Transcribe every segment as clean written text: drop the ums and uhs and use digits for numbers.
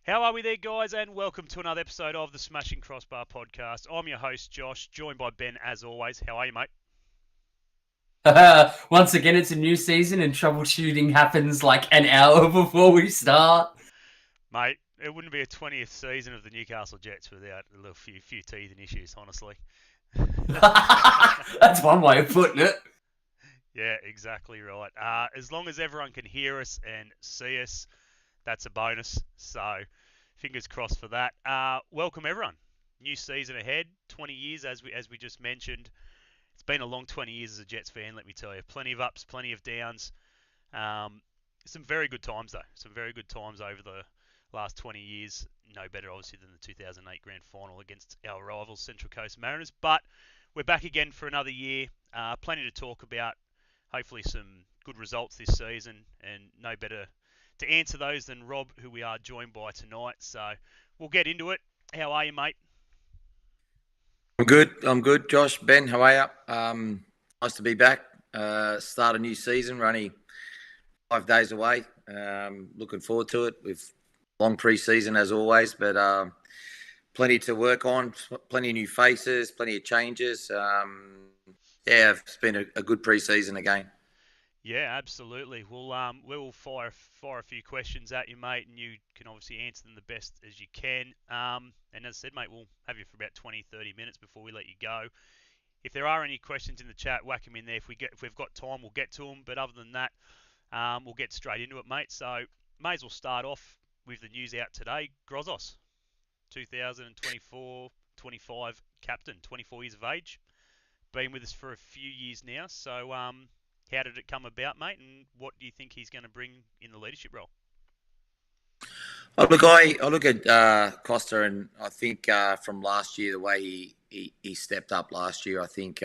How are we there, guys? And welcome to another episode of the Smashing Crossbar Podcast. I'm your host, Josh, joined by Ben as always. How are you, mate? Once again, it's a new season and troubleshooting happens like an hour before we start. Mate, it wouldn't be a 20th season of the Newcastle Jets without a little few teething issues, honestly. That's one way of putting it. Yeah, exactly right. As long as everyone can hear us and see us, that's a bonus. So, fingers crossed for that. Welcome everyone. New season ahead. 20 years, as we just mentioned. It's been a long 20 years as a Jets fan, let me tell you. Plenty of ups, plenty of downs. Some very good times, though. Some very good times over the last 20 years. No better, obviously, than the 2008 Grand Final against our rivals, Central Coast Mariners. But we're back again for another year. Plenty to talk about. Hopefully some good results this season. And no better to answer those than Rob, who we are joined by tonight. So we'll get into it. How are you, mate? I'm good, Josh. Ben, how are you? Nice to be back. Start a new season. We're only 5 days away. Looking forward to it. We've long pre-season as always, but plenty to work on. Plenty of new faces. Plenty of changes. It's been a good pre-season again. Yeah, absolutely. We will fire a few questions at you, mate, and you can obviously answer them the best as you can. And as I said, mate, we'll have you for about 20, 30 minutes before we let you go. If there are any questions in the chat, whack them in there. If we've got time, we'll get to them. But other than that, we'll get straight into it, mate. So may as well start off with the news out today. Grozos, 2024-25 captain, 24 years of age, been with us for a few years now. So how did it come about, mate, and what do you think he's going to bring in the leadership role? I look at Costa, and I think from last year, the way he stepped up last year, I think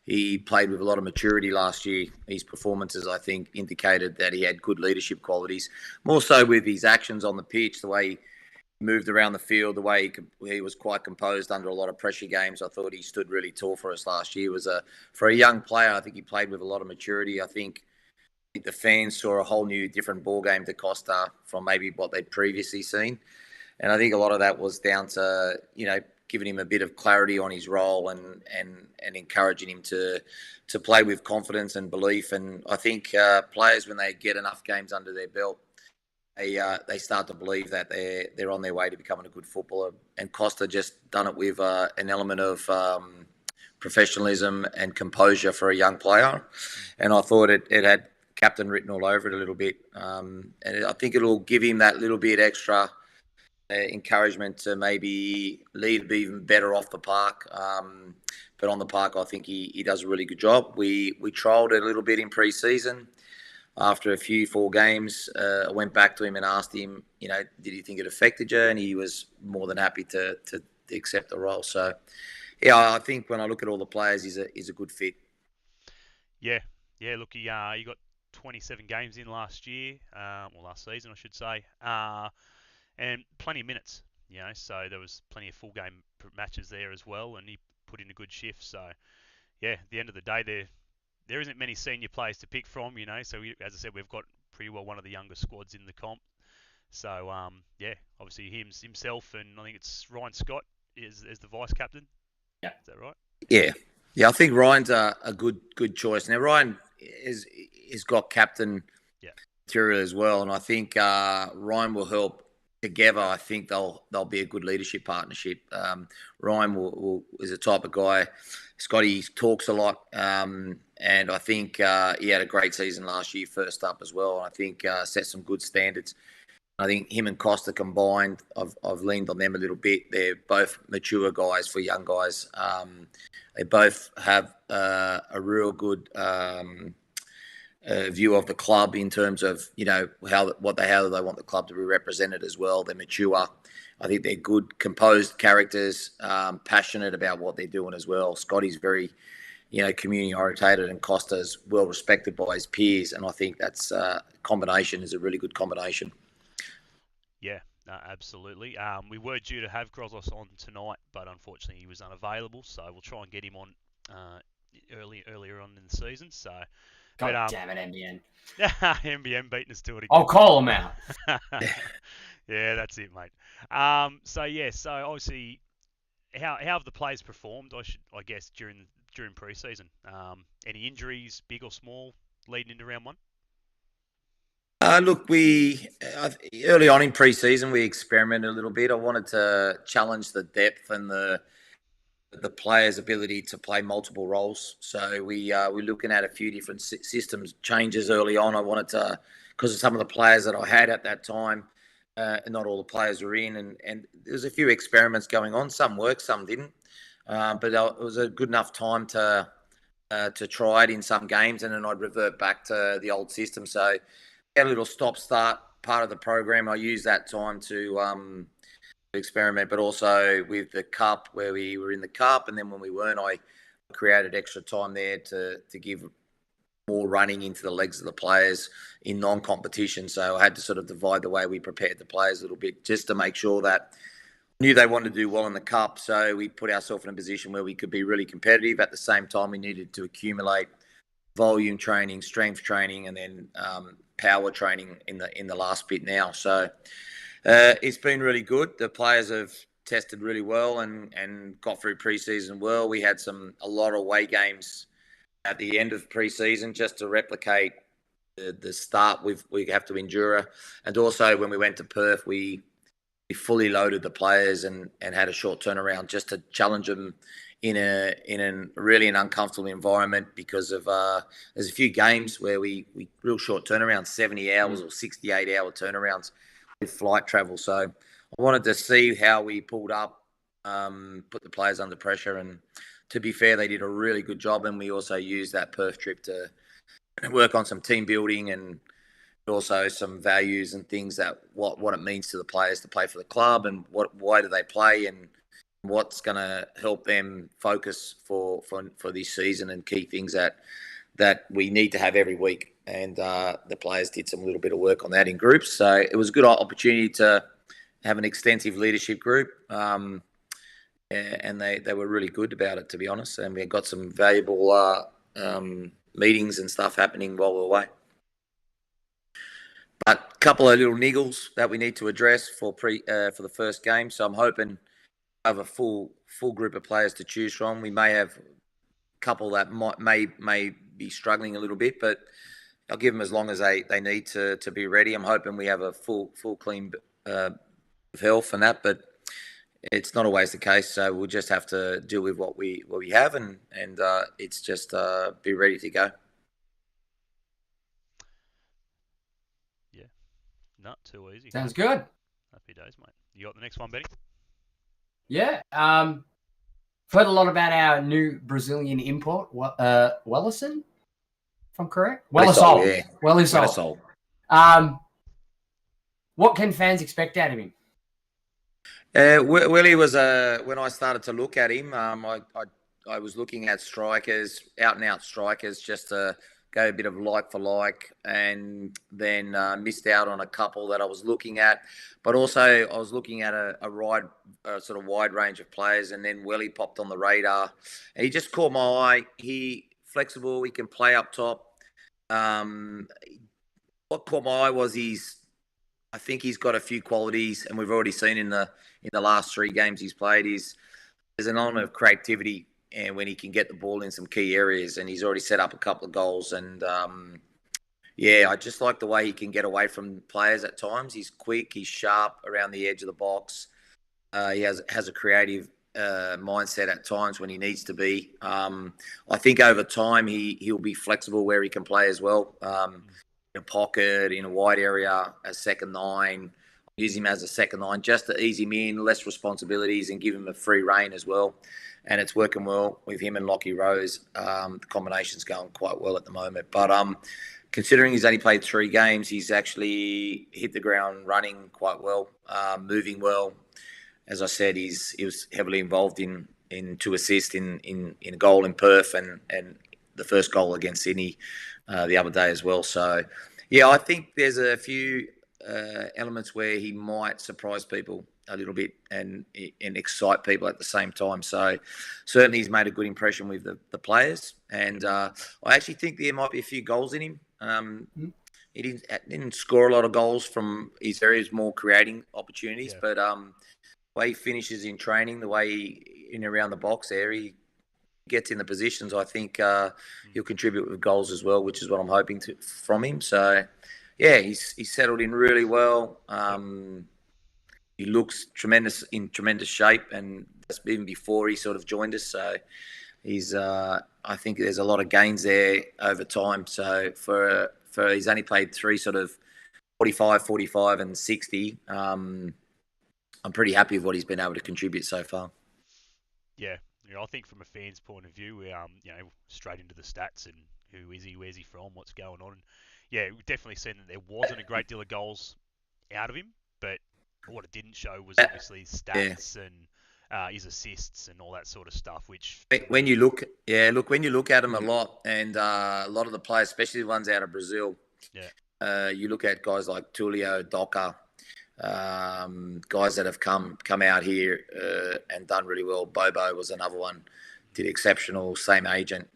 he played with a lot of maturity last year. His performances, I think, indicated that he had good leadership qualities, more so with his actions on the pitch, the way he moved around the field, the way he was quite composed under a lot of pressure games. I thought he stood really tall for us last year. For a young player, I think he played with a lot of maturity. I think the fans saw a whole new different ball game to Costa from maybe what they'd previously seen. And I think a lot of that was down to, giving him a bit of clarity on his role and encouraging him to play with confidence and belief. And I think players, when they get enough games under their belt, they start to believe that they're on their way to becoming a good footballer. And Costa just done it with an element of professionalism and composure for a young player. And I thought it had captain written all over it a little bit. And I think it'll give him that little bit extra encouragement to maybe lead even better off the park. But on the park, I think he does a really good job. We trialled it a little bit in pre-season. After a few 4 games, I went back to him and asked him, did he think it affected you? And he was more than happy to accept the role. So, I think when I look at all the players, he's a good fit. Yeah. Look, he got 27 games in last year, last season, I should say, and plenty of minutes. So there was plenty of full game matches there as well, and he put in a good shift. So, at the end of the day, there isn't many senior players to pick from, So as I said, we've got pretty well one of the youngest squads in the comp. So obviously himself, and I think it's Ryan Scott is the vice captain. Yeah, is that right? Yeah. I think Ryan's a good choice. Now Ryan is got captain material as well, and I think Ryan will help. Together, I think they'll be a good leadership partnership. Ryan is a type of guy. Scotty talks a lot, and I think he had a great season last year, first up as well. And I think set some good standards. I think him and Costa combined, I've leaned on them a little bit. They're both mature guys for young guys. They both have a real good view of the club in terms of how they want the club to be represented as well. They're mature. I think they're good, composed characters, passionate about what they're doing as well. Scotty's very, community orientated, and Costa's well respected by his peers. And I think that's combination is a really good combination. Yeah, absolutely. We were due to have Grozos on tonight, but unfortunately he was unavailable. So we'll try and get him on earlier on in the season. So. God damn it, NBN. NBN beating us to it again. I'll call him out. Yeah, that's it, mate. So obviously, how have the players performed? I guess during pre-season. Any injuries, big or small, leading into round one? Look, early on in pre-season we experimented a little bit. I wanted to challenge the depth and the players' ability to play multiple roles. So we're looking at a few different systems changes early on. I wanted to, because of some of the players that I had at that time, not all the players were in, and there's a few experiments going on. Some worked, some didn't. But it was a good enough time to try it in some games, and then I'd revert back to the old system. So a little stop-start part of the program. I used that time to experiment, but also with the cup where we were in the cup, and then when we weren't, I created extra time there to give more running into the legs of the players in non-competition. So I had to sort of divide the way we prepared the players a little bit just to make sure that I knew they wanted to do well in the cup. So we put ourselves in a position where we could be really competitive. At the same time, we needed to accumulate volume training, strength training, and then power training in the last bit now. So it's been really good. The players have tested really well and got through pre-season well. We had a lot of away games at the end of pre-season just to replicate the start we have to endure. And also when we went to Perth, we fully loaded the players and had a short turnaround just to challenge them in a really an uncomfortable environment because of there's a few games where we real short turnarounds, 70 hours or 68-hour turnarounds with flight travel. So I wanted to see how we pulled up, put the players under pressure, and to be fair, they did a really good job. And we also used that Perth trip to work on some team building and also some values and things that what it means to the players to play for the club and why do they play and what's going to help them focus for this season and key things that we need to have every week. And the players did some little bit of work on that in groups. So it was a good opportunity to have an extensive leadership group. And they were really good about it, to be honest. And we got some valuable meetings and stuff happening while we were away. But a couple of little niggles that we need to address for the first game. So I'm hoping I have a full group of players to choose from. We may have a couple that may be struggling a little bit, but I'll give them as long as they need to be ready. I'm hoping we have a full clean health and that, but it's not always the case. So we'll just have to deal with what we have, and it's just be ready to go. Yeah, not too easy. Sounds good. Happy days, mate. You got the next one, Benny? Yeah. Heard a lot about our new Brazilian import, Wellison, if I'm correct. Wellisol. Yeah. Wellisol. What can fans expect out of him? Willie was when I started to look at him, I was looking at strikers, out and out strikers, just to go a bit of like for like, and then missed out on a couple that I was looking at. But also I was looking at a sort of wide range of players, and then Willie popped on the radar. And he just caught my eye. He flexible. He can play up top. What caught my eye was I think he's got a few qualities, and we've already seen in the last 3 games he's played. There's an element of creativity, and when he can get the ball in some key areas, and he's already set up a couple of goals. And I just like the way he can get away from players at times. He's quick, he's sharp around the edge of the box. He has a creative mindset at times when he needs to be. I think over time he'll be flexible where he can play as well. In a pocket, in a wide area, a second 9. Use him as a second 9 just to ease him in, less responsibilities, and give him a free rein as well. And it's working well with him and Lockie Rose. The combination's going quite well at the moment. But considering he's only played 3 games, he's actually hit the ground running quite well, moving well. As I said, he was heavily involved in 2 assists in a goal in Perth and the first goal against Sydney the other day as well. So, yeah, I think there's a few elements where he might surprise people a little bit and excite people at the same time. So certainly he's made a good impression with the players. And I actually think there might be a few goals in him. he didn't score a lot of goals from his areas, more creating opportunities. Yeah. But the way he finishes in training, the way he in around the box there, he gets in the positions. I think he'll contribute with goals as well, which is what I'm hoping to from him. So yeah, he's settled in really well. He looks in tremendous shape, and that's even before he sort of joined us. So he's I think there's a lot of gains there over time. So for he's only played 3 sort of 45, 45 and 60. I'm pretty happy with what he's been able to contribute so far. Yeah, I think from a fan's point of view, we straight into the stats and who is he, where's he from, what's going on. And yeah, we definitely seen that there wasn't a great deal of goals out of him, but what it didn't show was obviously stats and his assists and all that sort of stuff. Which when you look at him a lot, and a lot of the players, especially the ones out of Brazil, you look at guys like Tulio, Doca, guys that have come out here and done really well. Bobo was another one, did exceptional, same agent.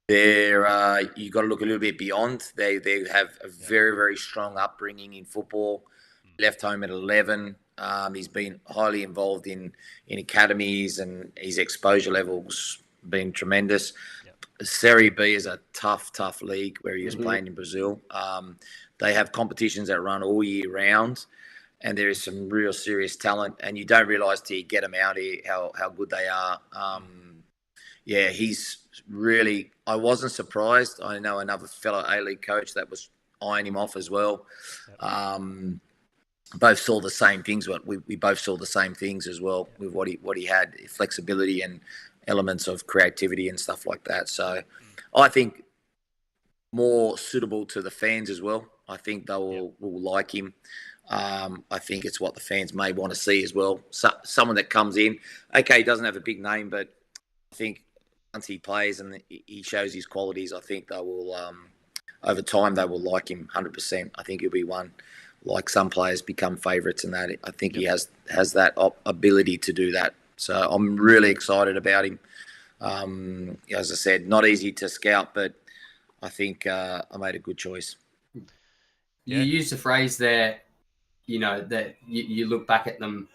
You got to look a little bit beyond. They have a very, very strong upbringing in football. Left home at 11. He's been highly involved in academies, and his exposure levels been tremendous. Serie B is a tough league where he was playing in Brazil. They have competitions that run all year round, and there is some real serious talent, and you don't realise till you get them out here how good they are. He's really, I wasn't surprised. I know another fellow A-League coach that was eyeing him off as well. Both saw the same things. We both saw the same things as well with what he had, flexibility and elements of creativity and stuff like that. So I think more suitable to the fans as well. I think they will like him. I think it's what the fans may want to see as well. Someone that comes in, okay, he doesn't have a big name, but I think once he plays and he shows his qualities, I think they will, over time, they will like him 100%. I think he'll be one, like some players become favourites in that. I think he has that ability to do that. So I'm really excited about him. As I said, not easy to scout, but I think I made a good choice. You used the phrase there, that you look back at them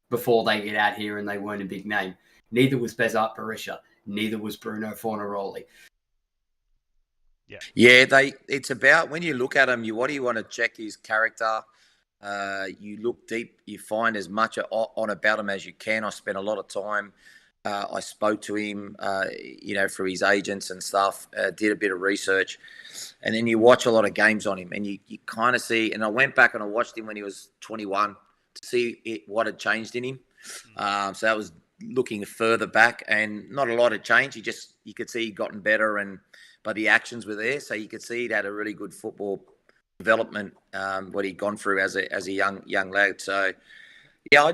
before they get out here and they weren't a big name. Neither was Bezat Berisha. Neither was Bruno Fornaroli. It's about, when you look at him, what do you want to check his character? You look deep, you find as much on about him as you can. I spent a lot of time. I spoke to him, through his agents and stuff, did a bit of research. And then you watch a lot of games on him and you kind of see, and I went back and I watched him when he was 21 to see what had changed in him. So that was looking further back, and not a lot had changed. You could see he'd gotten better, but the actions were there. So you could see he'd had a really good football development, what he'd gone through as a young lad. So yeah,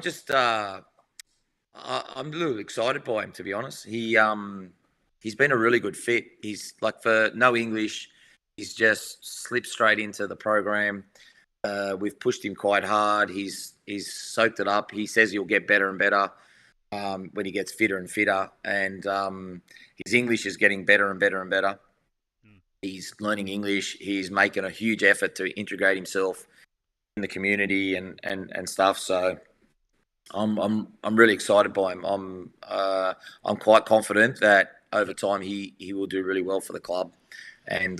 I'm a little excited by him, to be honest. He's been a really good fit. He's like, for no English, he's just slipped straight into the program. We've pushed him quite hard. He's soaked it up. He says he'll get better and better when he gets fitter and fitter. And his English is getting better and better and better. He's learning English. He's making a huge effort to integrate himself in the community and stuff. So I'm really excited by him. I'm quite confident that over time he will do really well for the club, and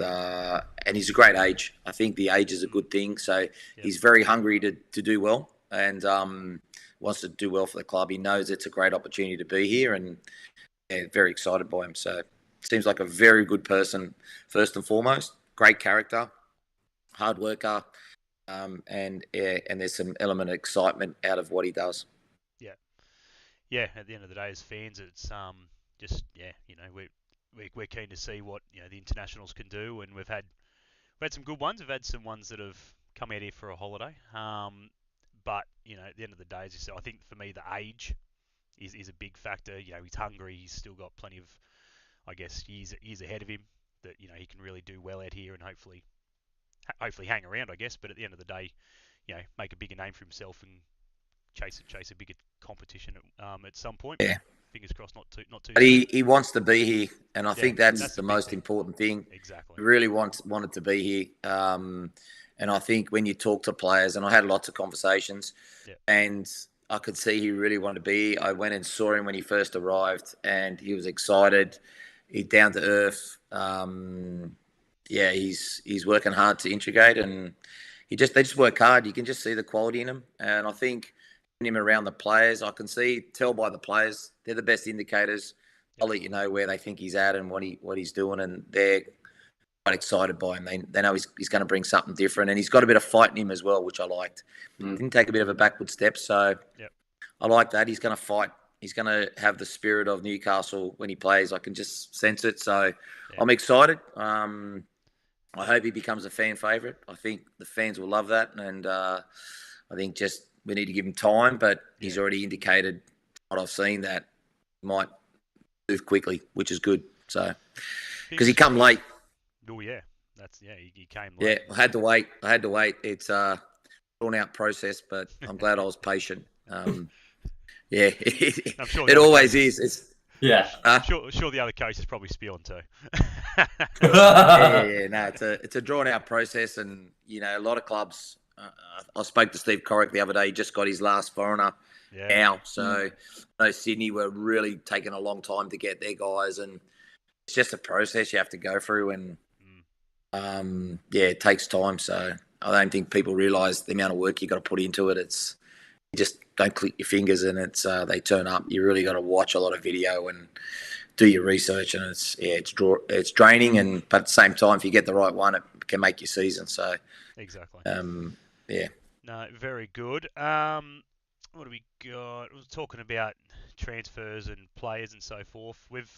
he's a great age. I think the age is a good thing. So he's very hungry to do well, and wants to do well for the club. He knows it's a great opportunity to be here, and very excited by him. So seems like a very good person first and foremost. Great character, hard worker, and there's some element of excitement out of what he does. Yeah, at the end of the day, as fans, it's we're keen to see what the internationals can do, and we've had some good ones. We've had some ones that have come out here for a holiday. But at the end of the day, as you said, I think for me the age is a big factor. He's hungry. He's still got plenty of, I guess, years ahead of him that he can really do well out here and hopefully hang around, I guess. But at the end of the day, make a bigger name for himself and chase a bigger competition at some point. Yeah. Fingers crossed, not too. But soon. he wants to be here, and I think that's the most important thing. Exactly. He really wanted to be here. And I think when you talk to players, and I had lots of conversations, and I could see he really wanted to be here. I went and saw him when he first arrived, and he was excited. He's down to earth. He's working hard to integrate, and they just work hard. You can just see the quality in him, and I think him around the players, I can tell by the players, they're the best indicators. I'll let you know where they think he's at and what he's doing, and they're quite excited by him. They know he's going to bring something different, and he's got a bit of fight in him as well, which I liked. Didn't take a bit of a backward step, so I like that. He's going to fight. He's going to have the spirit of Newcastle when he plays. I can just sense it, so I'm excited. I hope he becomes a fan favourite. I think the fans will love that, and I think just we need to give him time, but he's already indicated what I've seen that he might move quickly, which is good. So, because he come late. Oh yeah, he came late. Yeah, I had to wait. It's a drawn out process, but I'm glad I was patient. It always is. It's I'm sure the other coach is probably spewing too. No, it's a drawn out process, and a lot of clubs. I spoke to Steve Corrick the other day. He just got his last foreigner now, so I know Sydney were really taking a long time to get their guys, and it's just a process you have to go through, and it takes time. So I don't think people realise the amount of work you got to put into it. It's you just don't click your fingers and they turn up. You really got to watch a lot of video and do your research, and it's draining, but at the same time, if you get the right one, it can make your season. So exactly. No, very good. What do we got? We're talking about transfers and players and so forth. We've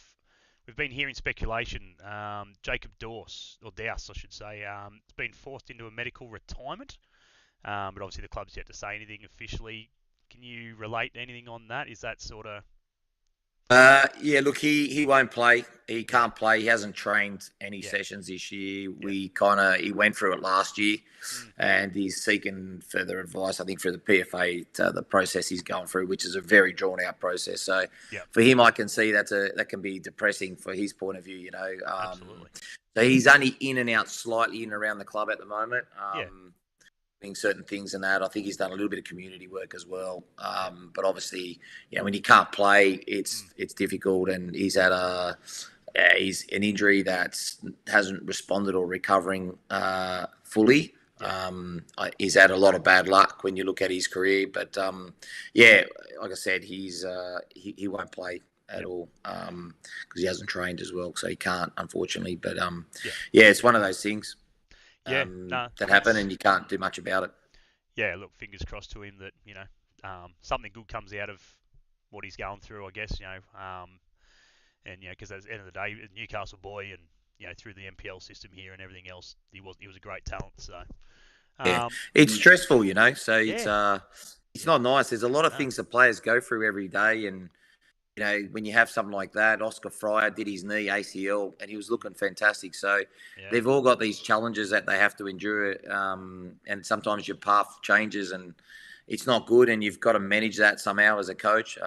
been hearing speculation. Jacob Dawes, I should say, has been forced into a medical retirement. But obviously the club's yet to say anything officially. Can you relate anything on that? Is that sort of... Look, he won't play. He can't play. He hasn't trained any sessions this year. He went through it last year, and he's seeking further advice, I think, for the PFA to the process he's going through, which is a very drawn out process. So for him, I can see that can be depressing for his point of view. Absolutely. So he's only in and out slightly in and around the club at the moment. Doing certain things and that. I think he's done a little bit of community work as well. But obviously, when he can't play, it's difficult, and he's had he's an injury that hasn't responded or recovering fully. He's had a lot of bad luck when you look at his career, but like I said, he won't play at all because he hasn't trained as well, so he can't, unfortunately. But it's one of those things. That happen, and you can't do much about it. Yeah, look, fingers crossed to him that something good comes out of what he's going through, I guess. And because at the end of the day, a Newcastle boy, and through the NPL system here and everything else, he was a great talent. So it's stressful, So it's not nice. There's a lot of things that players go through every day, and when you have something like that, Oscar Fryer did his knee ACL, and he was looking fantastic. So they've all got these challenges that they have to endure, and sometimes your path changes, and it's not good, and you've got to manage that somehow as a coach.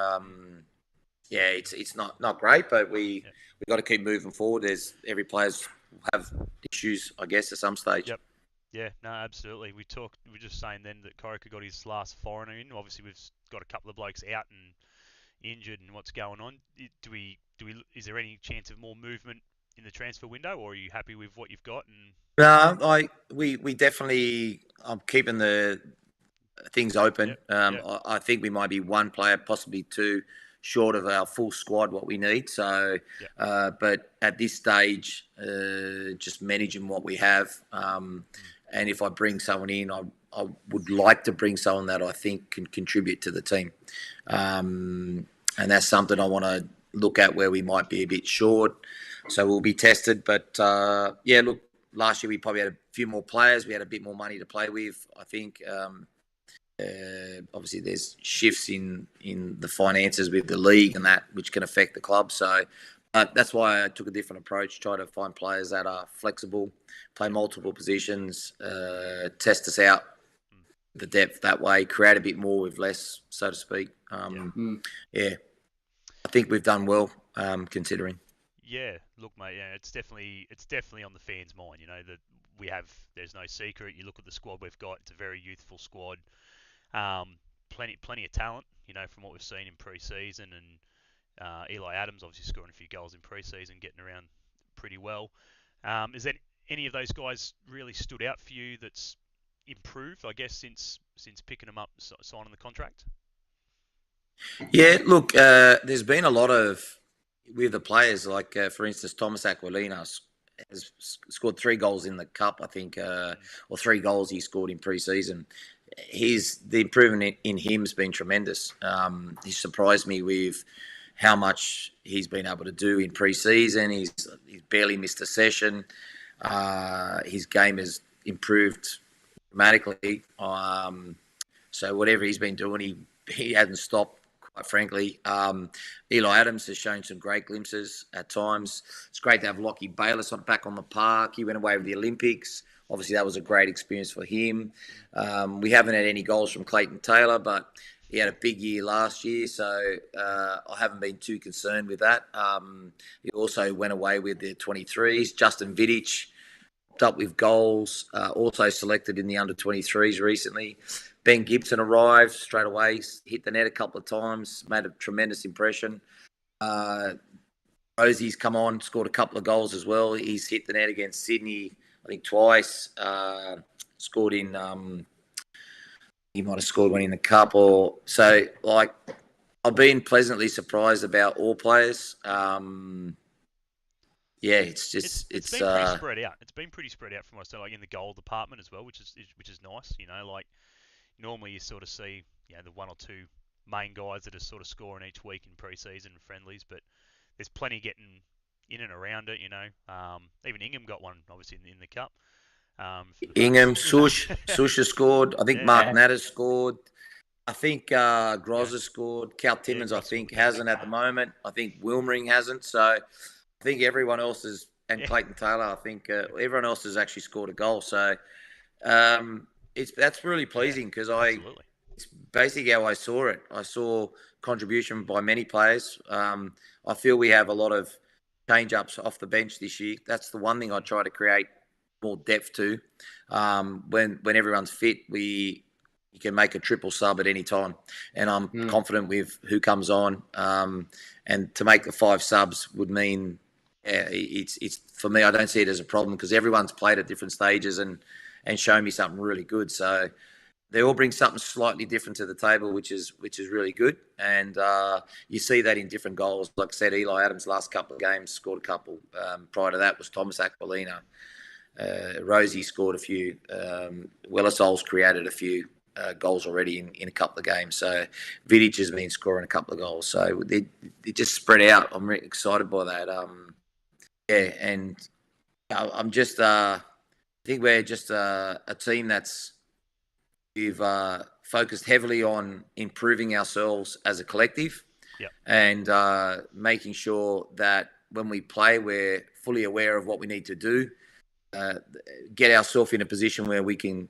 It's not great, but we've got to keep moving forward. Every players have issues, I guess, at some stage. Yep. Yeah, no, absolutely. We were just saying then that Corica got his last foreigner in. Obviously, we've got a couple of blokes out and injured and what's going on. Is there any chance of more movement in the transfer window, or are you happy with what you've got? No, we definitely. I'm keeping the things open. I think we might be one player, possibly two, short of our full squad what we need. So, but at this stage, just managing what we have. And if I bring someone in, I would like to bring someone that I think can contribute to the team. And that's something I want to look at where we might be a bit short. So we'll be tested. But, look, last year we probably had a few more players. We had a bit more money to play with, I think. Obviously, there's shifts in the finances with the league and that, which can affect the club. So that's why I took a different approach, try to find players that are flexible, play multiple positions, test us out. the depth that way, create a bit more with less, so to speak. Yeah, I think we've done well, considering. Yeah, look, mate. Yeah, it's definitely on the fans' mind. You know that there's no secret. You look at the squad we've got; it's a very youthful squad. Plenty of talent. You know, from what we've seen in pre-season, and Eli Adams obviously scoring a few goals in pre-season, getting around pretty well. Is there any of those guys really stood out for you that's improved, I guess, since picking them up, signing the contract? Yeah, look, there's been a lot of with the players, like for instance, Thomas Aquilina has scored 3 goals in the cup, I think, or 3 goals he scored in pre-season. The improvement in him has been tremendous. He surprised me with how much he's been able to do in pre-season. He's barely missed a session. His game has improved dramatically. So whatever he's been doing, he hasn't stopped, quite frankly. Eli Adams has shown some great glimpses at times. It's great to have Lockie Bayliss back on the park. He went away with the Olympics. Obviously, that was a great experience for him. We haven't had any goals from Clayton Taylor, but he had a big year last year, so I haven't been too concerned with that. He also went away with the 23s. Justin Vidic popped up with goals, also selected in the under-23s recently. Ben Gibson arrived straight away, hit the net a couple of times, made a tremendous impression. Rosie's come on, scored a couple of goals as well. He's hit the net against Sydney, I think twice. Scored in, he might have scored one in the cup. So, like, I've been pleasantly surprised about all players. Yeah, it's been pretty spread out. It's been pretty spread out from us, like in the goal department as well, which is nice. You know, like normally you sort of see the 1 or 2 main guys that are sort of scoring each week in pre-season friendlies, but there's plenty getting in and around it. You know, even Ingham got one obviously in the cup. Ingham, Sush has scored. I think Mark Natter scored. I think Groz has scored. Cal Timmins, I think, hasn't at the moment. I think Wilmering hasn't. So I think everyone else is, and Clayton Taylor, I think everyone else has actually scored a goal. So that's really pleasing because it's basically how I saw it. I saw contribution by many players. I feel we have a lot of change-ups off the bench this year. That's the one thing I try to create more depth to. When everyone's fit, you can make a triple sub at any time, and I'm confident with who comes on. And to make the 5 subs would mean it's for me. I don't see it as a problem because everyone's played at different stages and shown me something really good. So they all bring something slightly different to the table, which is really good. And you see that in different goals. Like I said, Eli Adams last couple of games scored a couple. Prior to that was Thomas Aquilina. Rosie scored a few. Wellesol's created a few goals already in a couple of games. So Vidic has been scoring a couple of goals. So they just spread out. I'm really excited by that. And I'm just. I think we're just a team we've focused heavily on improving ourselves as a collective, and making sure that when we play, we're fully aware of what we need to do. Get ourselves in a position where we can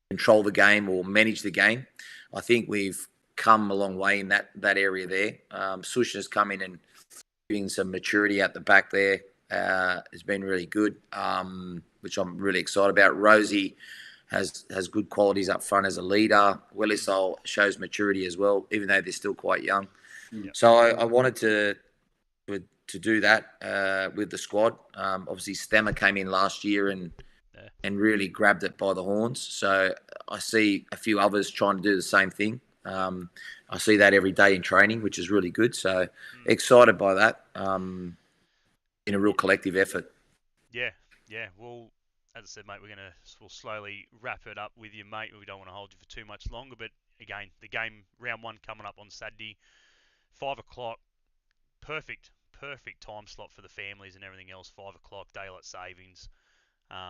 control the game or manage the game. I think we've come a long way in that area there. Sush has come in and giving some maturity at the back there. Has been really good, which I'm really excited about. Rosie has good qualities up front as a leader. Wellisol shows maturity as well, even though they're still quite young. So I wanted to do that with the squad. Obviously, Stammer came in last year and really grabbed it by the horns. So I see a few others trying to do the same thing. I see that every day in training, which is really good. So excited by that in a real collective effort. Yeah. Well, as I said, mate, we'll slowly wrap it up with you, mate. We don't want to hold you for too much longer, but again, the game round 1 coming up on Saturday, 5 o'clock. Perfect time slot for the families and everything else. 5 o'clock, daylight savings.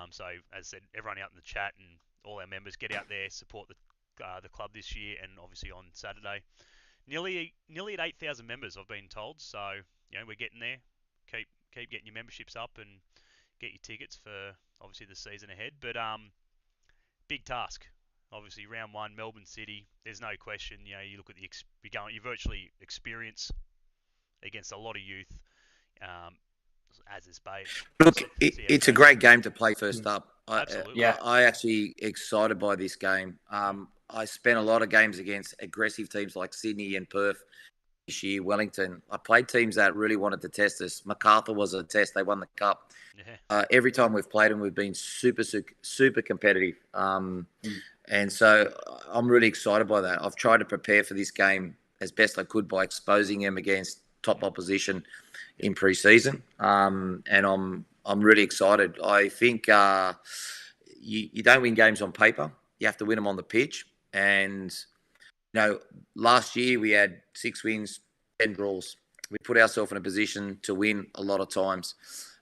So as I said, everyone out in the chat and all our members, get out there, support the club this year, and obviously on Saturday. Nearly at 8,000 members, I've been told. So we're getting there. Keep getting your memberships up and get your tickets for obviously the season ahead. But big task. Obviously, round one, Melbourne City. There's no question. You look at you virtually experience against a lot of youth, as is Bay. Look, it's a great game to play first up. Absolutely. I actually excited by this game. I spent a lot of games against aggressive teams like Sydney and Perth this year, Wellington. I played teams that really wanted to test us. MacArthur was a test. They won the cup. Yeah. Every time we've played them, we've been super, super competitive. And so I'm really excited by that. I've tried to prepare for this game as best I could by exposing them against top opposition in pre-season. And I'm really excited. I think you don't win games on paper. You have to win them on the pitch. And, last year we had 6 wins, 10 draws. We put ourselves in a position to win a lot of times.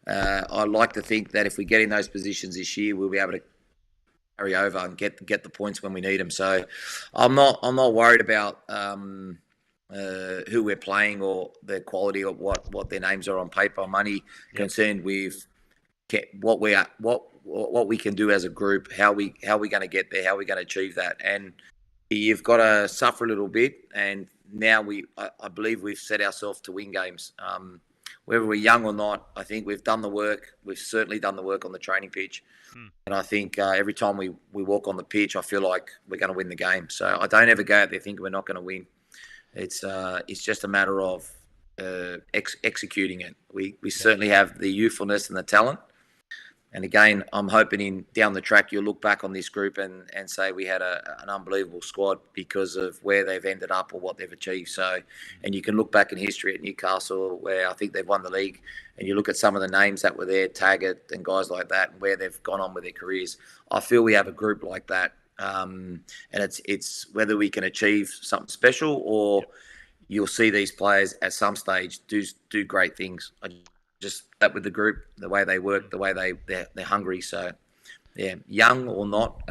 I like to think that if we get in those positions this year, we'll be able to carry over and get the points when we need them. So I'm not worried about who we're playing or the quality of what their names are on paper. I'm only concerned with what we can do as a group, how we going to get there, how we going to achieve that. And you've got to suffer a little bit. And now I believe we've set ourselves to win games. Whether we're young or not, I think we've done the work. We've certainly done the work on the training pitch. And I think every time we walk on the pitch, I feel like we're going to win the game. So I don't ever go out there thinking we're not going to win. It's just a matter of executing it. We certainly have the youthfulness and the talent. And again, I'm hoping down the track you'll look back on this group and say we had an unbelievable squad because of where they've ended up or what they've achieved. So, and you can look back in history at Newcastle where I think they've won the league, and you look at some of the names that were there, Taggart and guys like that, and where they've gone on with their careers. I feel we have a group like that, and it's whether we can achieve something special or you'll see these players at some stage do great things. Just that with the group, the way they work, the way they're hungry. So, yeah, young or not,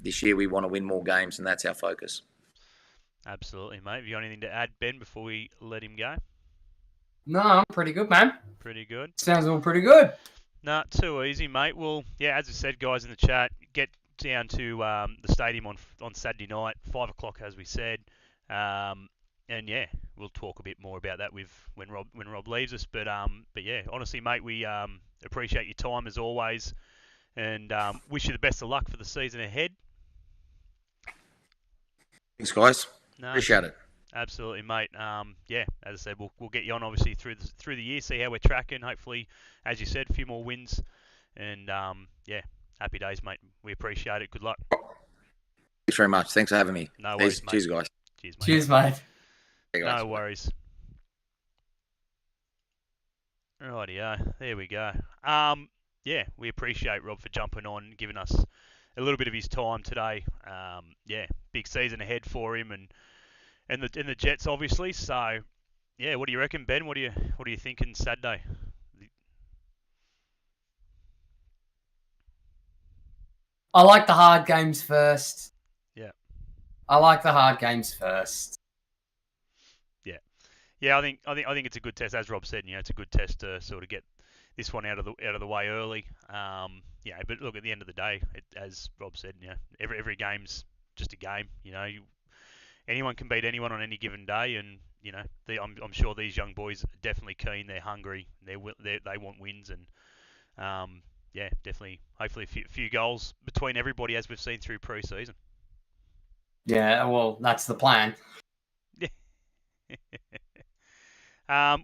this year we want to win more games, and that's our focus. Absolutely, mate. Have you got anything to add, Ben, before we let him go? No, I'm pretty good, man. Pretty good. Sounds all pretty good. Nah, too easy, mate. Well, yeah, as I said, guys in the chat, get down to the stadium on Saturday night, 5 o'clock, as we said. And yeah, we'll talk a bit more about that when Rob leaves us. But yeah, honestly, mate, we appreciate your time as always, and wish you the best of luck for the season ahead. Thanks, guys. Appreciate it. Absolutely, mate. Yeah, as I said, we'll get you on obviously through the year, see how we're tracking. Hopefully, as you said, a few more wins, and yeah, happy days, mate. We appreciate it. Good luck. Thanks very much. Thanks for having me. No worries, mate. Cheers, guys. Cheers, mate. Cheers, mate. No worries. Rightio, there we go. Yeah, we appreciate Rob for jumping on, giving us a little bit of his time today. Yeah, big season ahead for him, and the Jets obviously. So, yeah, what do you reckon, Ben? What are you thinking Saturday? I like the hard games first. Yeah. I like the hard games first. Yeah, I think it's a good test, as Rob said. It's a good test to sort of get this one out of the way early. Yeah, but look, at the end of the day, as Rob said, every game's just a game. Anyone can beat anyone on any given day, and I'm sure these young boys are definitely keen. They're hungry. They want wins, and yeah, definitely. Hopefully, a few goals between everybody, as we've seen through pre-season. Yeah, well, that's the plan.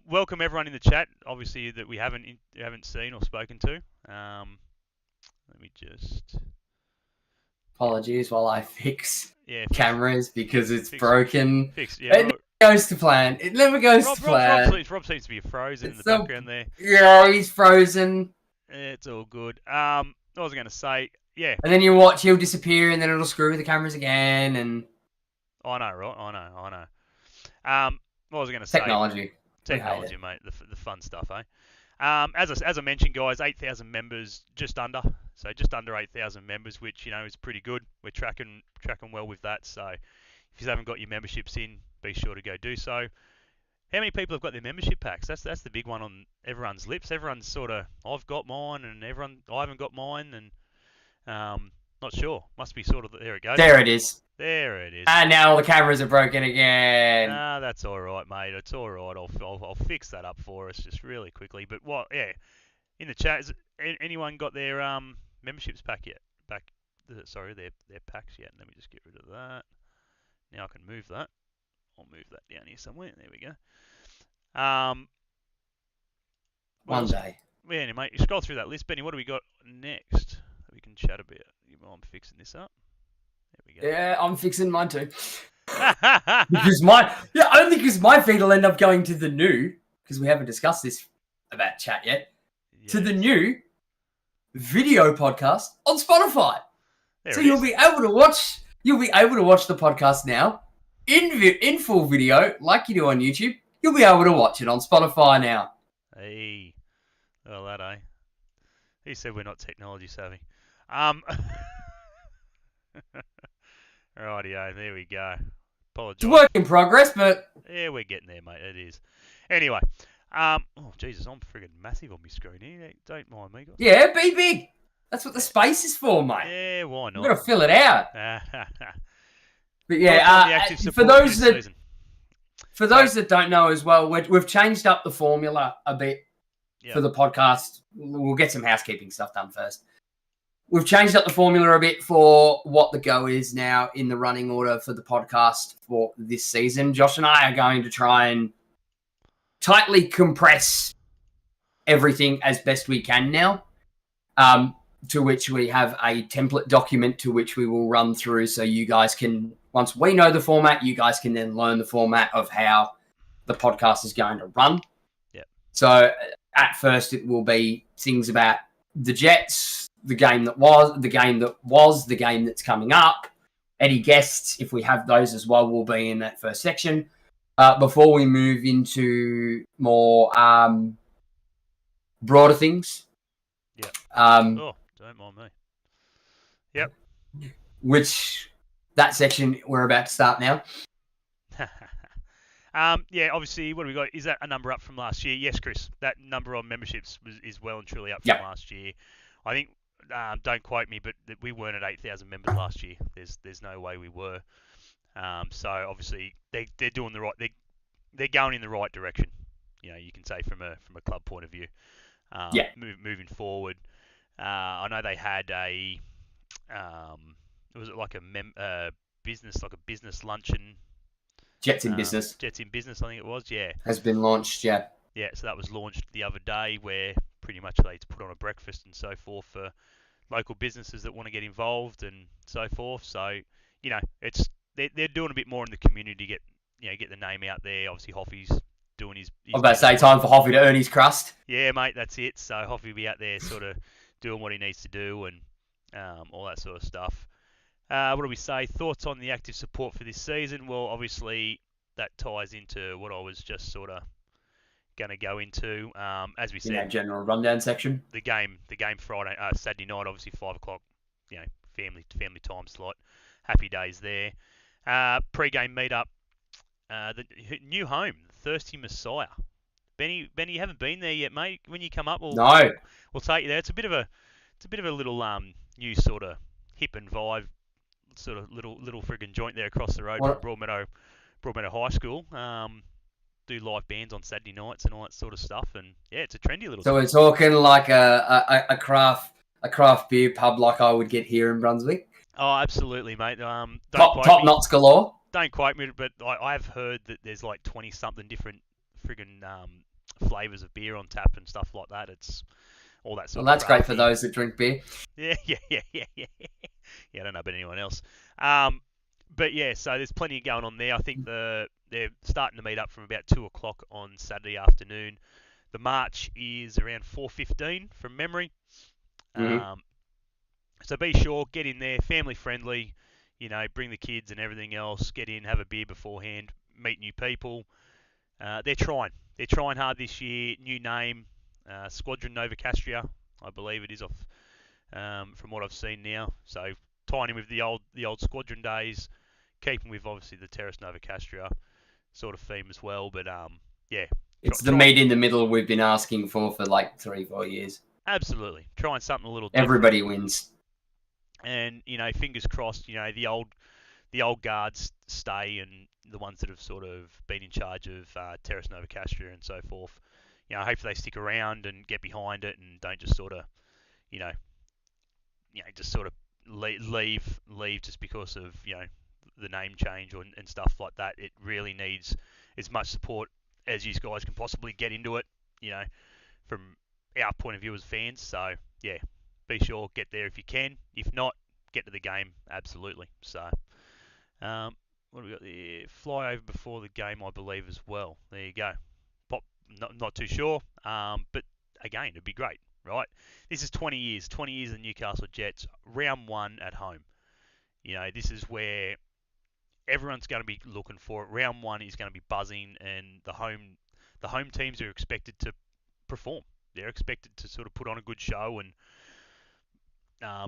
Welcome everyone in the chat. Obviously that we haven't seen or spoken to. Let me just. Apologies while I fix cameras because it's fix, broken. Yeah, it never goes to plan. It never goes to plan. Rob seems to be frozen in the background there. Yeah, he's frozen. It's all good. I was going to say, yeah. And then you watch, he'll disappear, and then it'll screw with the cameras again. And I know, right? I know. What was I going to say? Technology, mate. The fun stuff, eh? As I mentioned, guys, 8,000 members, just under 8,000 members, which is pretty good. We're tracking well with that. So if you haven't got your memberships in, be sure to go do so. How many people have got their membership packs? That's the big one on everyone's lips. Everyone's sort of, I've got mine, and I haven't got mine, and Not sure. Must be sort of... There it goes. There it is. There it is. And now all the cameras are broken again. Nah, that's all right, mate. It's all right. I'll fix that up for us just really quickly. But what? Yeah, in the chat, anyone got their memberships pack yet? Their packs yet? Let me just get rid of that. Now I can move that. I'll move that down here somewhere. There we go. One day. Yeah, anyway, mate, you scroll through that list, Benny. What do we got next that we can chat about? I'm fixing this up. There we go. Yeah, I'm fixing mine too. Because only because my feed will end up going to the new, because we haven't discussed this about chat yet, to the new video podcast on Spotify. So you'll be able to watch the podcast now in full video like you do on YouTube. You'll be able to watch it on Spotify now. Hey, well that He said we're not technology savvy. Rightio, there we go. Apologise. It's a work in progress, but yeah, we're getting there, mate. It is. Anyway, oh Jesus, I'm friggin' massive on my screen here. Don't mind me, guys. Yeah, be big. That's what the space is for, mate. Yeah, why not? We've got to fill it out. But yeah, for those that don't know as well, we've changed up the formula a bit for the podcast. We'll get some housekeeping stuff done first. We've changed up the formula a bit for what the go is now in the running order for the podcast for this season. Josh and I are going to try and tightly compress everything as best we can now, to which we have a template document to which we will run through so you guys can, once we know the format, you guys can then learn the format of how the podcast is going to run. Yep. So at first it will be things about the Jets, the game that was, the game that's coming up. Any guests, if we have those as well, will be in that first section. Before we move into more broader things. Yeah. Don't mind me. Yep. Which that section we're about to start now. Yeah, obviously, what have we got? Is that a number up from last year? Yes, Chris. That number on memberships is well and truly up from last year. I think, don't quote me, but we weren't at 8,000 members last year. There's no way we were. So obviously they're doing the right. They're going in the right direction. You know, you can say from a club point of view. Moving forward, I know they had was it like a business luncheon? Jets in Business. Jets in Business, I think it was. Yeah. Has been launched. Yeah. Yeah. So that was launched the other day, where pretty much they put on a breakfast and so forth for local businesses that want to get involved and so forth. So you know, they're doing a bit more in the community to get the name out there. Obviously, Hoffy's doing his I was about to say, time for Hoffy to earn his crust. Yeah, mate, that's it. So Hoffy will be out there sort of doing what he needs to do and all that sort of stuff. What do we say? Thoughts on the active support for this season? Well, obviously, that ties into what I was just sort of going to go into. As we said, in that general rundown section. The game Saturday night, obviously 5 o'clock. You know, family time slot. Happy days there. Pre-game meetup. The new home, Thirsty Messiah. Benny, you haven't been there yet, mate. When you come up, we'll take you there. It's a bit of a little new sort of hip and vibe, sort of little friggin' joint there across the road from Broadmeadow High School. Do live bands on Saturday nights and all that sort of stuff, and yeah, it's a trendy little. So we're talking like a craft beer pub like I would get here in Brunswick. Oh, absolutely, mate. Top knots galore. Don't quote me, but I've heard that there's like 20-something different friggin' flavours of beer on tap and stuff like that. It's all that sort of. Well, that's great for those that drink beer. Yeah. Yeah, I don't know about anyone else. But yeah, so there's plenty going on there. I think they're starting to meet up from about 2 o'clock on Saturday afternoon. The march is around 4:15 from memory. Mm-hmm. So be sure, get in there, family friendly. You know, bring the kids and everything else. Get in, have a beer beforehand, meet new people. They're trying hard this year. New name, Squadron Nova Castria, I believe it is off from what I've seen now. So tying in with the old Squadron days, keeping with obviously the Terrace Nova Castria sort of theme as well. But yeah, it's the meet in the middle we've been asking for like 3-4 years. Absolutely, trying something a little different. Everybody wins. And fingers crossed. The old guards stay, and the ones that have sort of been in charge of Terrace Nova Castria and so forth. Hopefully they stick around and get behind it and don't just sort of, you know, just sort of leave just because of the name change and stuff like that. It really needs as much support as you guys can possibly get into it. From our point of view as fans. So yeah, be sure get there if you can. If not, get to the game absolutely. So what have we got there? Fly over before the game, I believe as well. There you go. Not too sure, but again, it'd be great, right? This is 20 years of the Newcastle Jets, round one at home. This is where everyone's going to be looking for it. Round one is going to be buzzing, and the home teams are expected to perform. They're expected to sort of put on a good show, and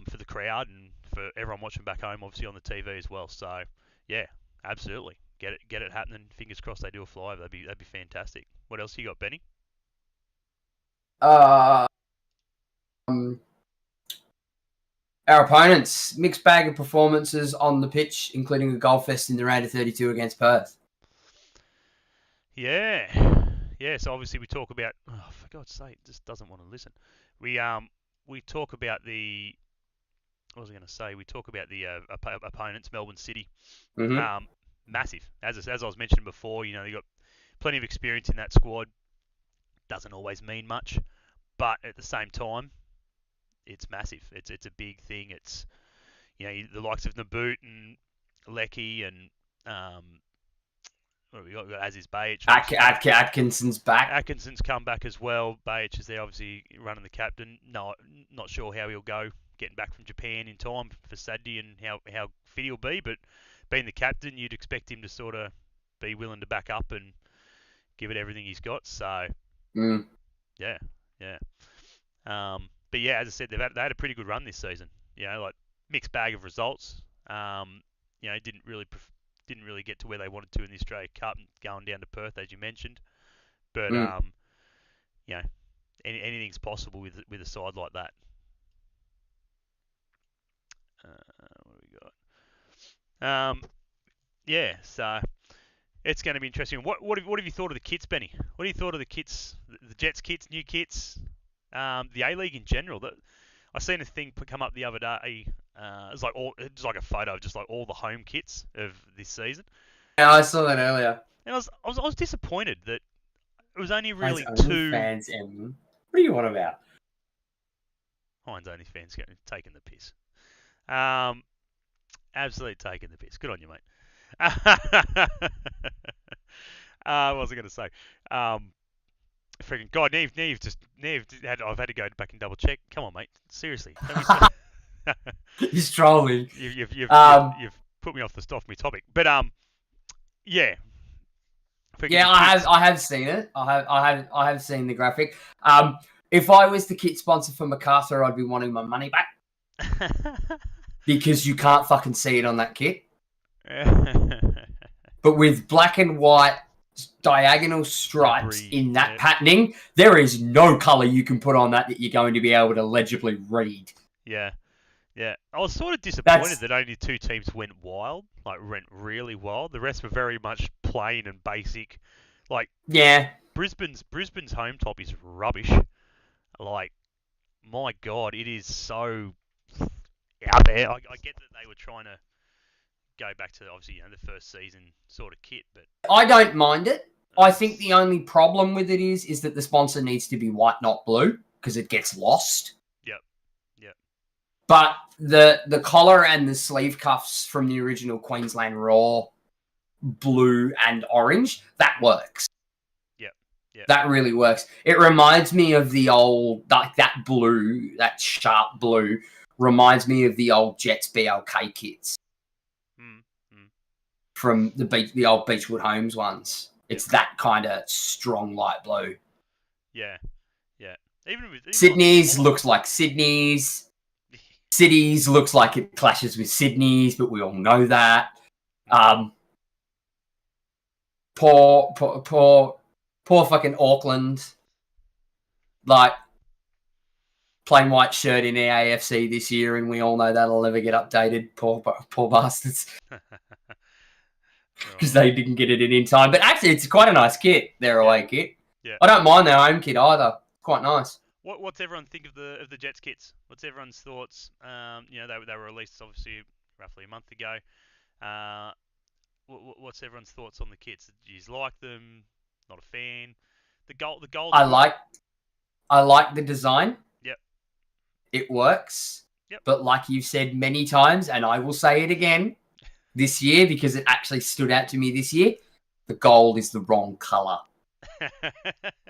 for the crowd and for everyone watching back home, obviously on the TV as well. So yeah, absolutely. Get it happening. Fingers crossed they do a flyover. That'd be fantastic. What else you got, Benny? Our opponents, mixed bag of performances on the pitch, including a goal fest in the round of 32 against Perth. Yeah. So obviously we talk about. Oh, for God's sake, it just doesn't want to listen. We talk about the. What was I going to say? We talk about the opponents, Melbourne City. Mm-hmm. Massive. As I was mentioning before, they got plenty of experience in that squad. Doesn't always mean much, but at the same time, it's massive. It's a big thing. It's the likes of Naboot and Lecky and what have we got? We've got Aziz Bayich. Atkinson's back. Atkinson's come back as well. Bayich is there, obviously running the captain. No, not sure how he'll go getting back from Japan in time for Saturday and how fit he'll be. But being the captain, you'd expect him to sort of be willing to back up and give it everything he's got. So yeah. But yeah, as I said, they had a pretty good run this season. Like mixed bag of results. Didn't really get to where they wanted to in the Australia Cup and going down to Perth, as you mentioned. But anything's possible with a side like that. What have we got? So it's going to be interesting. What have you thought of the kits, Benny? What have you thought of the kits, the Jets kits, new kits, the A-League in general? I seen a thing come up the other day. It's like a photo of just like all the home kits of this season. Yeah, I saw that earlier. And I was disappointed that it was only really Heinz two fans. What do you want about? Heinz only fans taking the piss. Absolutely taking the piss. Good on you, mate. What was I going to say? Freaking God, Neve I've had to go back and double check. Come on, mate. Seriously. He's trolling. You've put me off my topic. But yeah. Yeah, I have seen it. I have seen the graphic. If I was the kit sponsor for MacArthur, I'd be wanting my money back. Because you can't fucking see it on that kit. But with black and white diagonal stripes in that patterning, there is no colour you can put on that you're going to be able to legibly read. Yeah. I was sort of disappointed that only two teams went wild, went really wild. The rest were very much plain and basic. Brisbane's home top is rubbish. My God, it is so out there. I get that they were trying to go back to obviously the first season sort of kit, but I don't mind it. I think the only problem with it is that the sponsor needs to be white, not blue, because it gets lost. Yep. But the collar and the sleeve cuffs from the original Queensland Raw, blue and orange, that works. Yep. That really works. It reminds me of the old that blue, that sharp blue, reminds me of the old Jets BLK kits. From the old Beechwood Homes ones. It's that kind of strong light blue. Yeah. Even Sydney's looks like Sydney's. Cities looks like it clashes with Sydney's, but we all know that. Poor fucking Auckland. plain white shirt in the AFC this year, and we all know that'll never get updated. Poor bastards. Because they didn't get it in time. But actually, it's quite a nice kit, their away kit. Yeah. I don't mind their home kit either. Quite nice. What's everyone think of the Jets kits? What's everyone's thoughts? They were released obviously roughly a month ago. What's everyone's thoughts on the kits? Do you like them? Not a fan. The gold. I like the design. Yep. It works. Yep. But like you've said many times, and I will say it again this year because it actually stood out to me this year, the gold is the wrong color.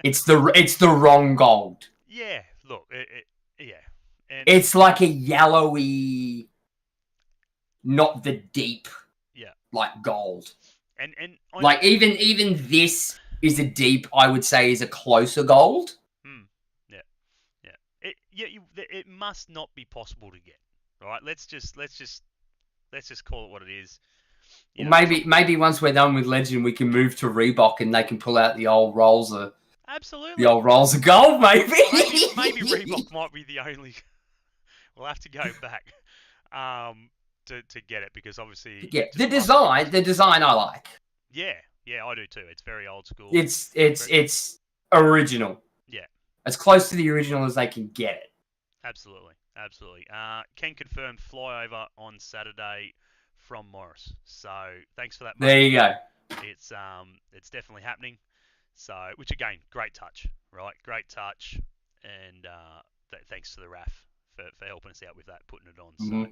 It's the wrong gold. Yeah, look, yeah. And it's like a yellowy, not the deep, like gold. And like even this is a deep, I would say, is a closer gold. It must not be possible to get. Right? Let's just call it what it is. Maybe once we're done with Legend, we can move to Reebok and they can pull out the old rolls of. Absolutely. The old rolls of gold, maybe. maybe Reebok might be the only. We'll have to go back to get it because obviously. Yeah, the design I like. Yeah, I do too. It's very old school. It's original. Yeah. As close to the original as they can get it. Absolutely. Can confirm flyover on Saturday from Morris. So thanks for that, mate. There you go. It's definitely happening. So, which again, great touch, right? Great touch, and thanks to the RAF for helping us out with that, putting it on. Mm-hmm. So,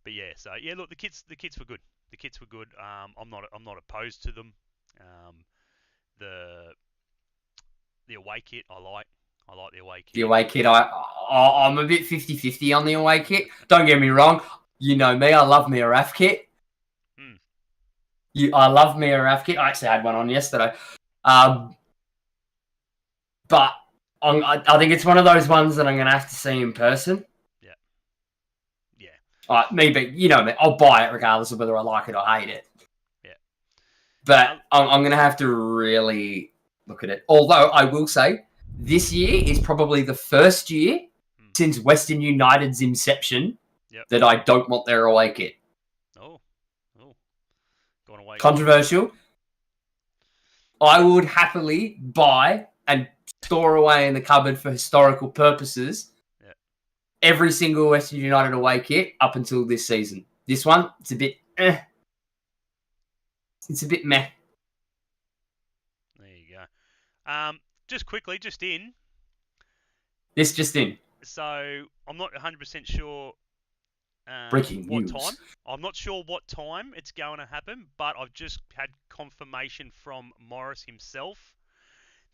but yeah, look, the kits were good. The kits were good. I'm not opposed to them. The away kit I like. I like the away kit. The away kit, I'm a bit 50-50 on the away kit. Don't get me wrong. You know me, I love me a RAF kit. I love me a RAF kit. I actually had one on yesterday. But I think it's one of those ones that I'm going to have to see in person. Yeah. Maybe, you know me, I'll buy it regardless of whether I like it or hate it. Yeah. But I'm going to have to really look at it. Although I will say, this year is probably the first year since Western United's inception that I don't want their away kit. Oh. Gone away. Controversial. I would happily buy and store away in the cupboard for historical purposes every single Western United away kit up until this season. This one, it's a bit It's a bit meh. There you go. Just quickly, just in. This just in. So, I'm not 100% sure Breaking what news. time. I'm not sure what time it's going to happen, but I've just had confirmation from Morris himself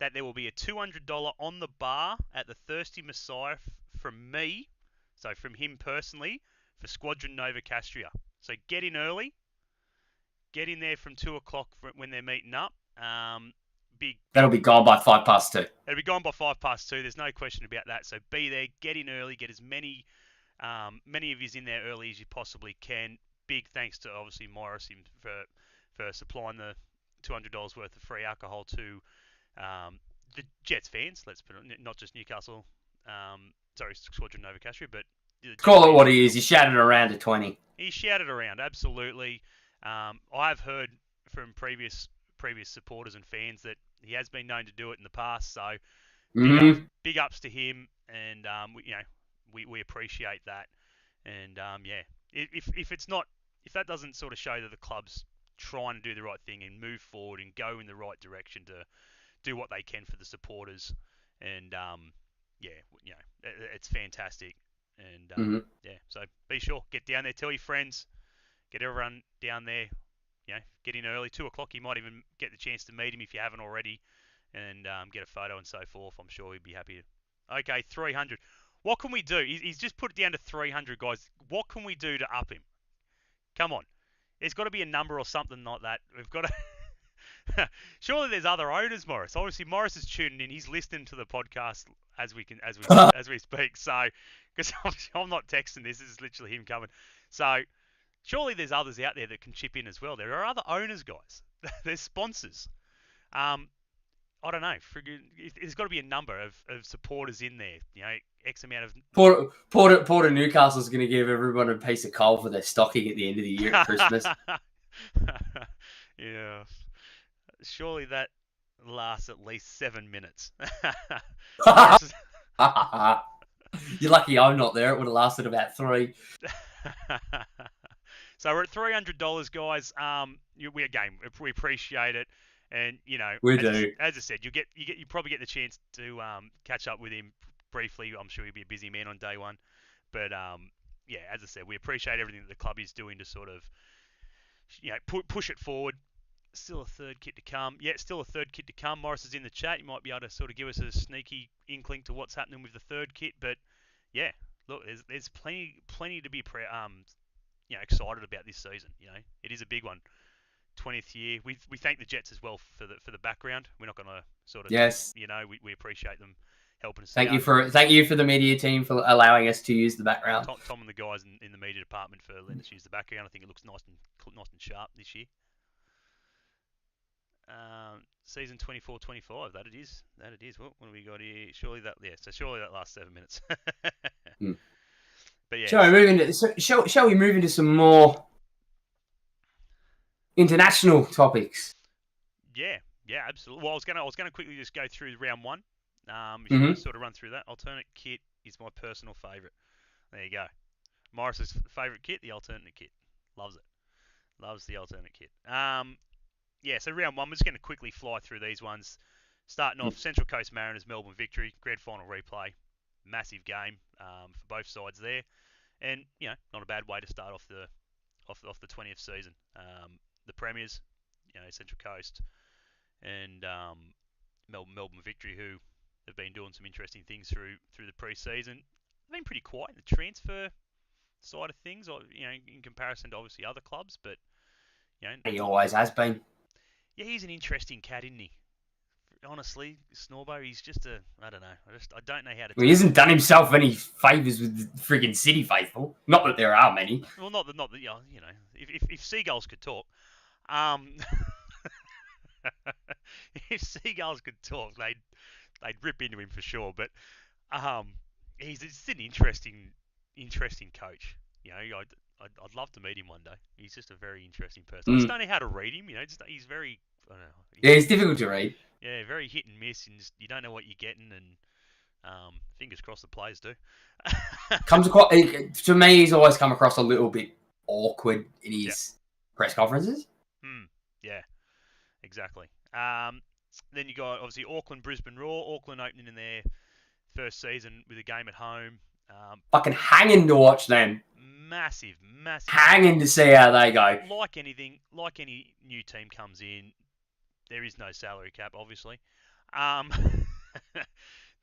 that there will be a $200 on the bar at the Thirsty Messiah from me, so from him personally, for Squadron Nova Castria. So get in early. Get in there from 2 o'clock when they're meeting up. That'll be gone by 2:05. It'll be gone by 2:05. There's no question about that. So be there, get in early, get as many of yous in there early as you possibly can. Big thanks to obviously Morris for supplying the $200 worth of free alcohol to the Jets fans. Let's put it, not just Newcastle. Squadron Nova Castria, but call it what he is. He shouted around to 20. He shouted around, absolutely. I've heard from previous supporters and fans that he has been known to do it in the past. So big ups to him, and we appreciate that. And if that doesn't sort of show that the club's trying to do the right thing and move forward and go in the right direction to do what they can for the supporters, and it's fantastic. And so be sure, get down there, tell your friends, get everyone down there. Get in early, 2 o'clock. You might even get the chance to meet him if you haven't already, and get a photo and so forth. I'm sure he'd be happy to. Okay, 300. What can we do? He's just put it down to 300, guys. What can we do to up him? Come on. There's got to be a number or something like that. We've got to... Surely there's other owners, Morris. Obviously, Morris is tuning in. He's listening to the podcast as we speak. So, because I'm not texting this. This is literally him coming. So... surely there's others out there that can chip in as well. There are other owners, guys. There's sponsors. I I don't know. There's got to be a number of supporters in there. X amount of. Porter Newcastle's going to give everyone a piece of coal for their stocking at the end of the year at Christmas. Yeah. Surely that lasts at least 7 minutes. You're lucky I'm not there. It would have lasted about 3. So we're at $300, guys. We appreciate it, and We do. As I said, you probably get the chance to catch up with him briefly. I'm sure he'll be a busy man on day one, but as I said, we appreciate everything that the club is doing to sort of push it forward. Still a third kit to come. Yeah, still a third kit to come. Morris is in the chat. You might be able to sort of give us a sneaky inkling to what's happening with the third kit. But yeah, look, there's plenty to be excited about this season. It is a big one. 20th year. We thank the Jets as well for the background. We're not going to sort of we appreciate them helping us. Thank you for the media team for allowing us to use the background. Tom and the guys in the media department for letting us use the background. I think it looks nice and sharp this year. Season 24-25. That it is. What have we got here? Surely that lasts 7 minutes. But yeah. Shall we move into some more international topics? Yeah, absolutely. Well, I was gonna quickly just go through round one. If you want to sort of run through that. Alternate kit is my personal favourite. There you go. Morris's favourite kit, the alternate kit. Loves it. Loves the alternate kit. So round one, we're just going to quickly fly through these ones. Starting off, Central Coast Mariners, Melbourne Victory, grand final replay. Massive game for both sides there. And, not a bad way to start off the 20th season. The Premiers, Central Coast, and Melbourne Victory, who have been doing some interesting things through the pre-season. They've been pretty quiet in the transfer side of things, in comparison to obviously other clubs, but, he always has been. Yeah, he's an interesting cat, isn't he? Honestly, Snorbo, he's just I don't know. I don't know how to. He hasn't done himself any favours with the friggin' City faithful. Not that there are many. Well, not that if seagulls could talk, if seagulls could talk, they'd rip into him for sure. But he's just an interesting coach. I'd love to meet him one day. He's just a very interesting person. I just don't know how to read him. He's very. I don't know. He's difficult to read. Yeah, very hit and miss, and you don't know what you're getting. And fingers crossed the players do. To me, he's always come across a little bit awkward in his press conferences. Yeah, exactly. Then you got obviously Auckland, Brisbane Roar. Auckland opening in their first season with a game at home. Fucking hanging to watch them. Massive. Hanging to see how they go. Like any new team comes in, there is no salary cap, obviously.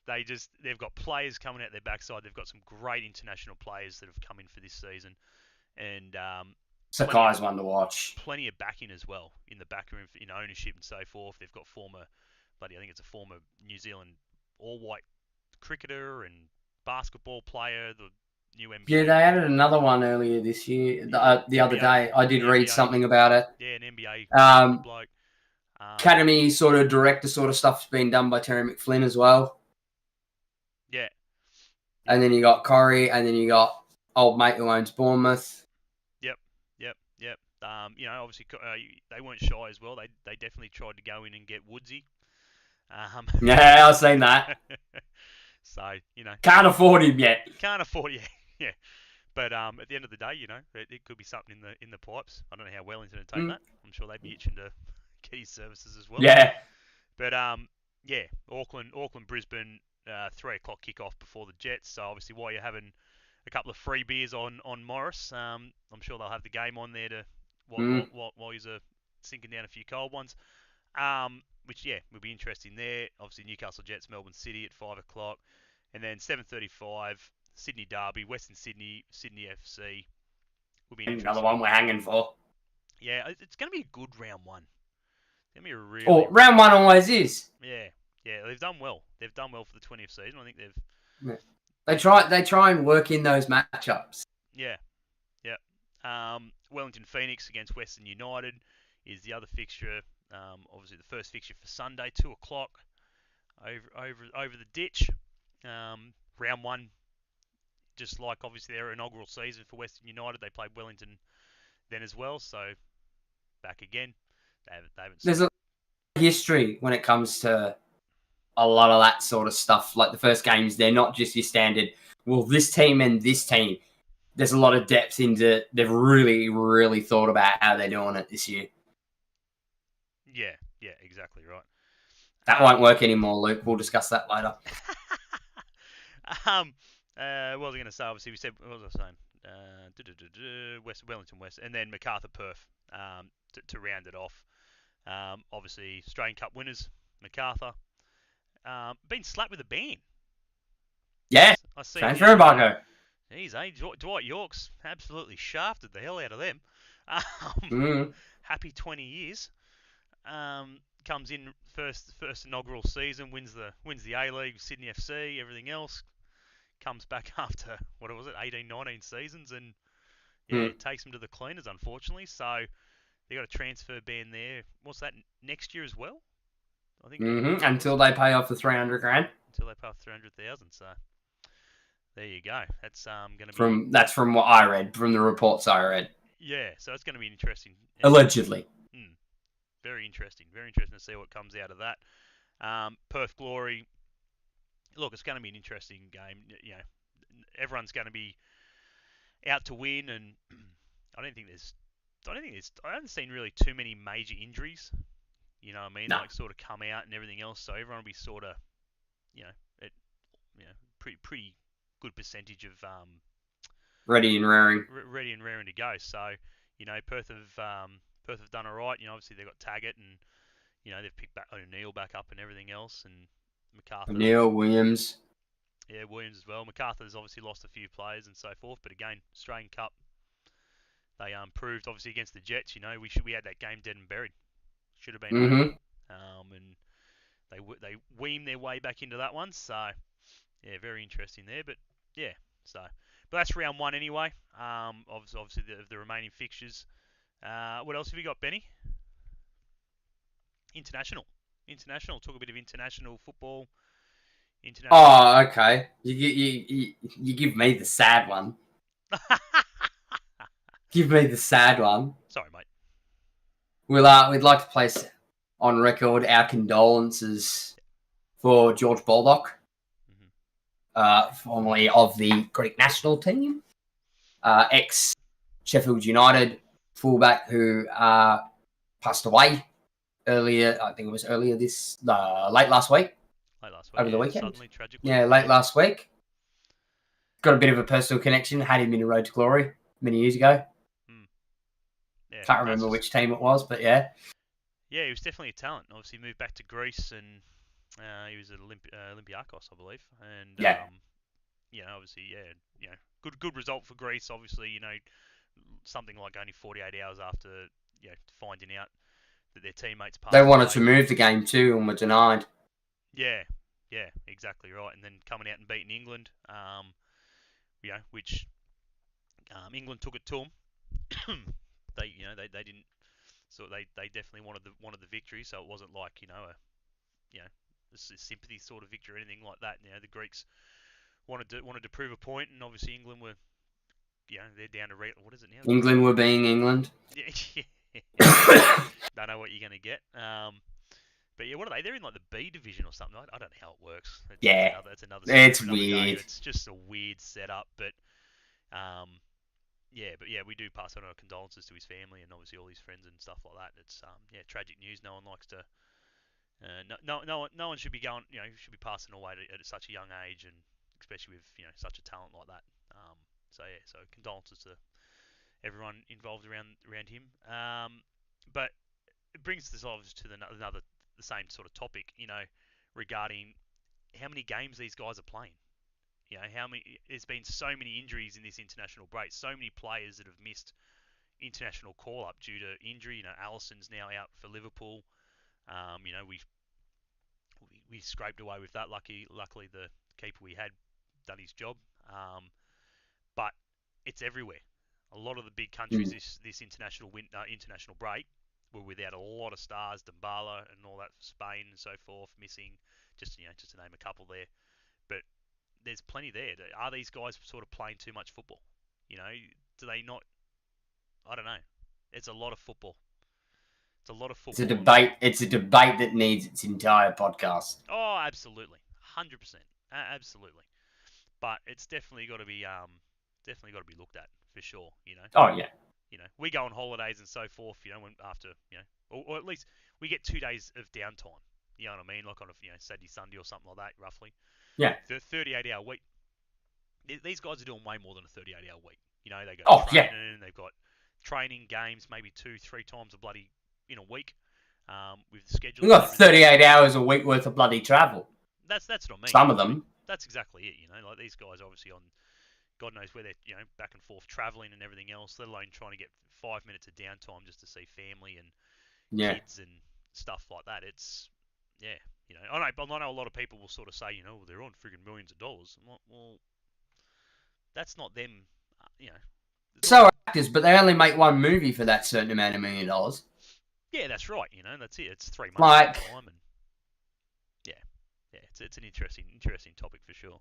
They've got players coming out their backside. They've got some great international players that have come in for this season, and Sakai's one to watch. Plenty of backing as well in the back room, in ownership and so forth. They've got I think it's a former New Zealand all-white cricketer and basketball player. The new NBA. Yeah, they added another one earlier this year. The other day, I did read something about it. Yeah, an NBA bloke. Academy sort of director sort of stuff's been done by Terry McFlynn as well. Yeah. And then you got Corey, and then you got old mate who owns Bournemouth. Yep. Obviously they weren't shy as well. They definitely tried to go in and get Woodsy. Yeah, I've seen that. So, Can't afford him yet. Can't afford it, yeah. But at the end of the day, it could be something in the pipes. I don't know how Wellington would take that. I'm sure they'd be itching to get his services as well. Yeah. But Auckland, Brisbane, 3 o'clock kickoff before the Jets. So obviously, while you're having a couple of free beers on Morris, I'm sure they'll have the game on there to while he's sinking down a few cold ones. Which will be interesting there. Obviously, Newcastle Jets, Melbourne City at 5 o'clock, and then 7:35 Sydney Derby, Western Sydney FC. Will be another one we're hanging for. Yeah, it's going to be a good round one. It's going to be a really. Round one always is. Yeah, they've done well. They've done well for the 20th season. I think they've. Yeah. They try and work in those matchups. Yeah. Wellington Phoenix against Western United is the other fixture. Obviously, the first fixture for Sunday, 2 o'clock. over the ditch. Round one, just like obviously their inaugural season for Western United, they played Wellington then as well. So back again. They haven't There's a history when it comes to a lot of that sort of stuff. Like the first games, they're not just your standard, well, this team and this team. There's a lot of depth into. They've really, really thought about how they're doing it this year. Yeah, exactly right. That won't work anymore, Luke. We'll discuss that later. What was I going to say? Obviously, we said, what was I saying? Wellington West, and then Macarthur Perth to round it off. Obviously, Australian Cup winners, Macarthur. Been slapped with a ban. Yeah, I see. transfer embargo. Geez, Dwight York's absolutely shafted the hell out of them. Happy 20 years. Comes in first inaugural season, wins the A-League, Sydney FC, everything else. Comes back after, what was it, 18, 19 seasons, and it takes them to the cleaners, unfortunately. So they got a transfer ban there. What's that, next year as well? I think. Until they pay off the $300,000. Until they pay off 300,000. So there you go. That's going to be. That's from what I read, from the reports I read. Yeah, so it's going to be interesting. Allegedly. Very interesting. Very interesting to see what comes out of that. Perth Glory. Look, it's going to be an interesting game. You know, everyone's going to be out to win, and I haven't seen really too many major injuries. You know what I mean? No. Like sort of come out and everything else. So everyone will be sort of, pretty good percentage of ready and raring to go. So Perth have done all right. Obviously they've got Taggart and they've picked back O'Neill back up and everything else, and MacArthur. O'Neill, Williams. Yeah, Williams as well. MacArthur's obviously lost a few players and so forth, but again, Australian Cup, they proved obviously against the Jets. We had that game dead and buried. Should have been over. And they weamed their way back into that one. So yeah, very interesting there. But yeah, but that's round one anyway. Obviously the remaining fixtures. What else have you got, Benny? International. Talk a bit of international football. Oh, okay. You give me the sad one. Give me the sad one. Sorry, mate. We'd like to place on record our condolences for George Baldock, formerly of the Greek national team, ex Sheffield United fullback who passed away earlier. I think it was late last week. Over the weekend. Suddenly, tragically. Yeah, late last week. Got a bit of a personal connection. Had him in a Road to Glory many years ago. Yeah, can't remember which team it was, but yeah. Yeah, he was definitely a talent. Obviously, moved back to Greece, and he was at Olympiacos, I believe. And obviously, good result for Greece. Obviously, something like only 48 hours after finding out that their teamemates passed. They wanted to move the game too, and were denied. Yeah, exactly right. And then coming out and beating England, which England took it to them. They didn't. So they definitely wanted the victory. So it wasn't like a sympathy sort of victory or anything like that. The Greeks wanted to prove a point, and obviously England were, they're down to what is it now? England were being England. Yeah. Don't know what you're gonna get. But yeah, what are they? They're in like the B division or something. I don't know how it works. That's another. It's weird. It's just a weird setup, but we do pass on our condolences to his family and obviously all his friends and stuff like that. It's tragic news. No one likes to. No one should be going. Should be passing away at such a young age, and especially with such a talent like that. So condolences to everyone involved around him. But it brings us obviously to the same sort of topic, regarding how many games these guys are playing. There's been so many injuries in this international break, so many players that have missed international call-up due to injury. Allison's now out for Liverpool. We scraped away with that. Luckily the keeper we had done his job. But it's everywhere. A lot of the big countries this international break were without a lot of stars, Dembala and all that, Spain and so forth, missing. Just to name a couple there. But there's plenty there. Are these guys sort of playing too much football? Do they not? I don't know. It's a lot of football. It's a lot of football. It's a debate. It's a debate that needs its entire podcast. Oh, absolutely, 100%, absolutely. But it's definitely got to be looked at for sure. Oh yeah. We go on holidays and so forth. When after or at least we get 2 days of downtime. You know what I mean? Like on a Saturday, Sunday or something like that, roughly. Yeah. The 38-hour week. These guys are doing way more than a 38-hour week. They go training. They've got training games, maybe 2-3 times a bloody in a week. With the schedule. We've got 38 hours a week worth of bloody travel. That's what I mean. Some of them. That's exactly it. Like these guys obviously on God knows where they're back and forth traveling and everything else. Let alone trying to get 5 minutes of downtime just to see family and kids and stuff like that. It's I know a lot of people will sort of say, they're on friggin' millions of dollars. I'm like, well, that's not them, So actors, but they only make one movie for that certain amount of $1 million. Yeah, that's right. That's it. It's 3 months Like, time, and it's an interesting topic for sure.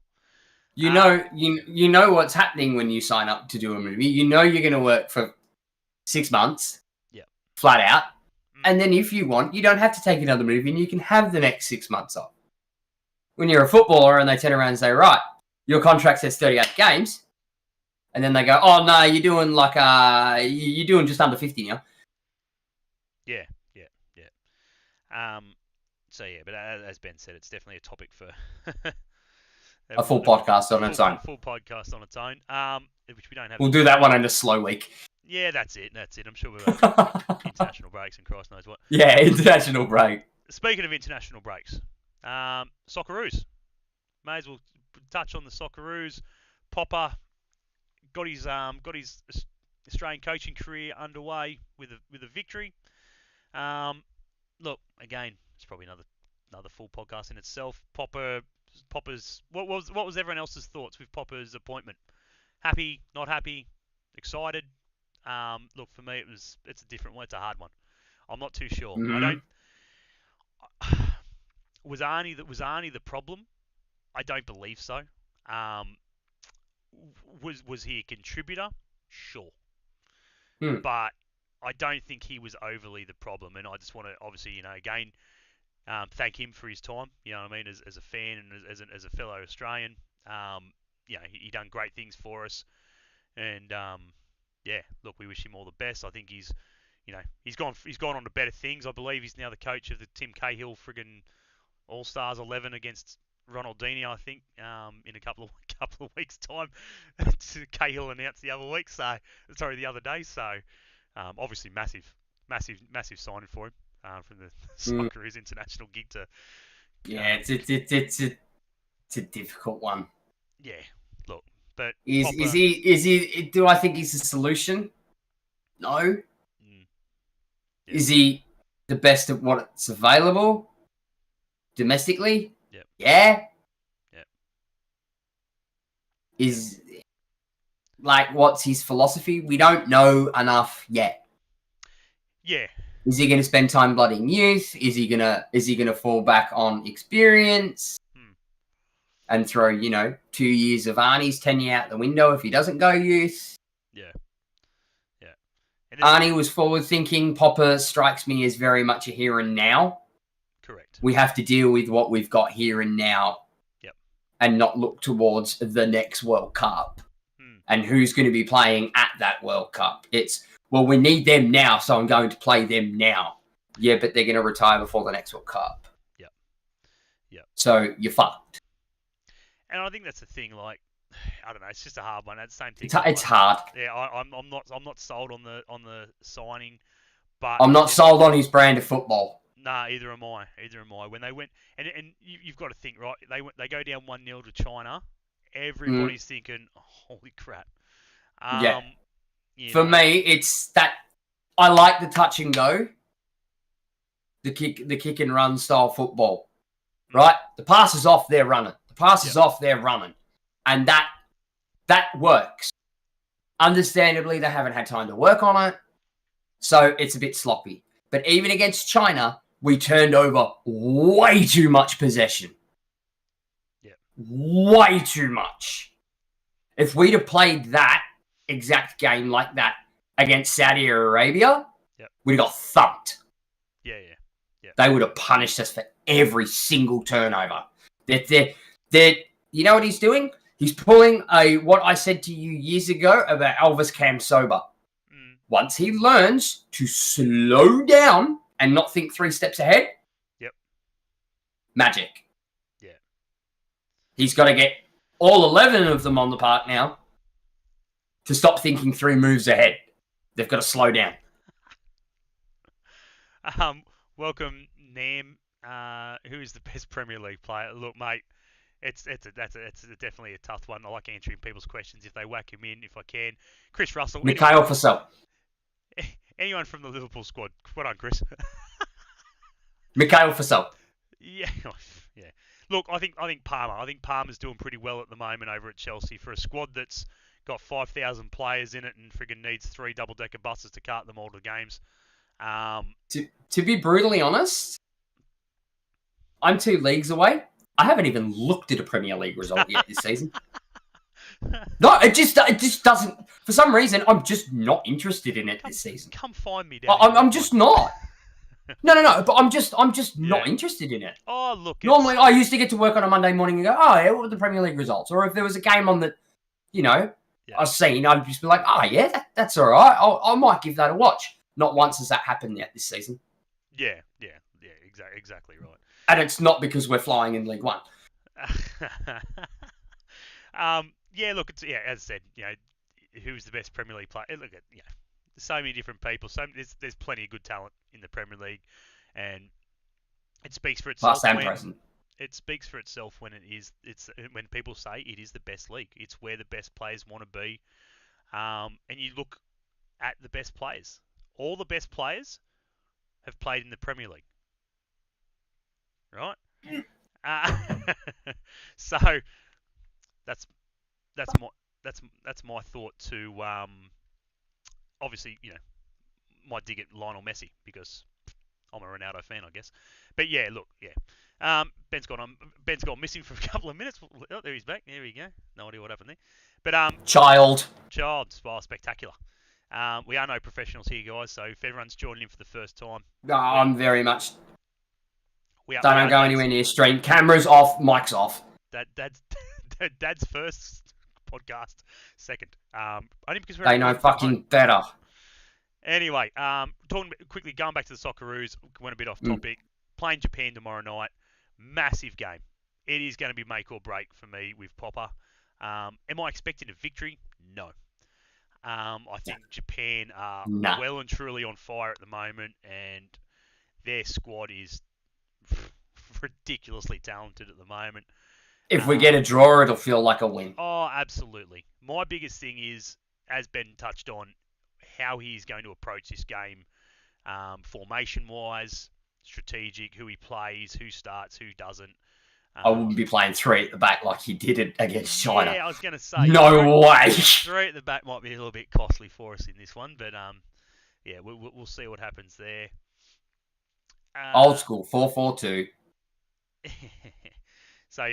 You know what's happening when you sign up to do a movie. You're going to work for 6 months, flat out, and then if you want, you don't have to take another movie, and you can have the next 6 months off. When you're a footballer and they turn around and say, right, your contract says 38 games, and then they go, oh no, you're doing you're doing just under 50 now. Yeah. But as Ben said, it's definitely a topic for a full podcast on its own. Full podcast on its own. Which we don't have. We'll do that one in a slow week. Yeah, that's it. I'm sure we'll have international breaks and Christ knows what. Yeah, international break. Speaking of international breaks, Socceroos. May as well touch on the Socceroos. Popper got his Australian coaching career underway with a victory. Look, again, it's probably another full podcast in itself. Popper's what was everyone else's thoughts with Popper's appointment? Happy, not happy, excited? Look, for me, it's a different one. It's a hard one. I'm not too sure. Mm-hmm. Was Arnie the problem? I don't believe so. Was he a contributor? Sure. But I don't think he was overly the problem, and I just want to obviously, again, thank him for his time. You know what I mean, as a fan and as a fellow Australian. He done great things for us, and look, we wish him all the best. I think he's gone on to better things. I believe he's now the coach of the Tim Cahill friggin' All Stars 11 against Ronaldinho, I think, in a couple of weeks' time. Cahill announced the other day. So, obviously, massive signing for him from the Socceroos international gig to. Yeah, it's a difficult one. Yeah, look, but is he? Do I think he's a solution? No. Yeah. Is he the best at what's available domestically? Yep. Yeah. Yep. Is what's his philosophy? We don't know enough yet. Yeah. Is he going to spend time blooding youth? Is he gonna fall back on experience and throw 2 years of Arnie's tenure out the window if he doesn't go youth? Yeah. Arnie was forward thinking. Popper strikes me as very much a here and now. Correct. We have to deal with what we've got here and now. Yep. And not look towards the next World Cup and who's going to be playing at that World Cup. It's, well, we need them now, so I'm going to play them now. Yeah, but they're going to retire before the next World Cup. Yep. So you're fucked. And I think that's the thing. I don't know. It's just a hard one. It's the same thing. It's hard. Yeah, I'm not sold on the signing, but I'm not sold on his brand of football. Nah, either am I. When they went, and you've got to think, right? They go down 1-0 to China. Everybody's thinking, holy crap. Yeah. For me, it's that I like the touch and go, the kick and run style football. Right? The pass is off, they're running. The pass is off, they're running. And that works. Understandably, they haven't had time to work on it, so it's a bit sloppy. But even against China, we turned over way too much possession. Yeah. Way too much. If we'd have played that exact game like that against Saudi Arabia, we'd have got thumped. Yeah. They would have punished us for every single turnover. They're, you know what he's doing? He's pulling what I said to you years ago about Elvis Camsoba. Once he learns to slow down and not think 3 steps ahead, magic. Yeah. He's got to get all 11 of them on the park now to stop thinking 3 moves ahead. They've got to slow down. Welcome, Nam. Who is the best Premier League player? Look, mate, it's definitely a tough one. I like answering people's questions if they whack him in, if I can. Chris Russell. Mikhail Fassel. Anyone from the Liverpool squad? What on, Chris? Mikhail Fassel. Yeah. Look, I think Palmer. I think Palmer's doing pretty well at the moment over at Chelsea for a squad that's got 5,000 players in it and friggin' needs 3 double-decker buses to cart them all to games. To be brutally honest, I'm 2 leagues away. I haven't even looked at a Premier League result yet this season. No, it just doesn't. For some reason, I'm just not interested in it this season. Come find me, down I'm just not. No. But I'm just not interested in it. Oh, look. Normally, I used to get to work on a Monday morning and go, oh, yeah, what were the Premier League results? Or if there was a game on that, I've seen, I'd just be like, oh, yeah, that's all right. I might give that a watch. Not once has that happened yet this season. Yeah, exactly right. And it's not because we're flying in League One. Yeah, look, as I said, who's the best Premier League player? Look at, so many different people. There's plenty of good talent in the Premier League, and it speaks for itself. Past and present. It speaks for itself when when people say it is the best league. It's where the best players want to be, and you look at the best players. All the best players have played in the Premier League, right? So that's my thought to obviously my dig at Lionel Messi because I'm a Ronaldo fan, I guess. But Ben's gone missing for a couple of minutes. Oh, there he's back. There we go. No idea what happened there. But Child, well, spectacular. We are no professionals here, guys. So if everyone's joining in for the first time, I'm very much. Don't go anywhere near stream. Cameras off, mics off. Dad's first podcast, second. Only because they know fucking better. Anyway, talking quickly, going back to the Socceroos, went a bit off topic. Playing Japan tomorrow night, massive game. It is going to be make or break for me with Popper. Am I expecting a victory? No. I think Japan are well and truly on fire at the moment, and their squad is ridiculously talented at the moment. If we get a draw, it'll feel like a win. Oh, absolutely. My biggest thing is, as Ben touched on, how he's going to approach this game, formation-wise, strategic, who he plays, who starts, who doesn't. I wouldn't be playing 3 at the back like he did it against China. Yeah, I was going to say. No way. 3 at the back might be a little bit costly for us in this one, but we'll see what happens there. Old school, 4-4-2. So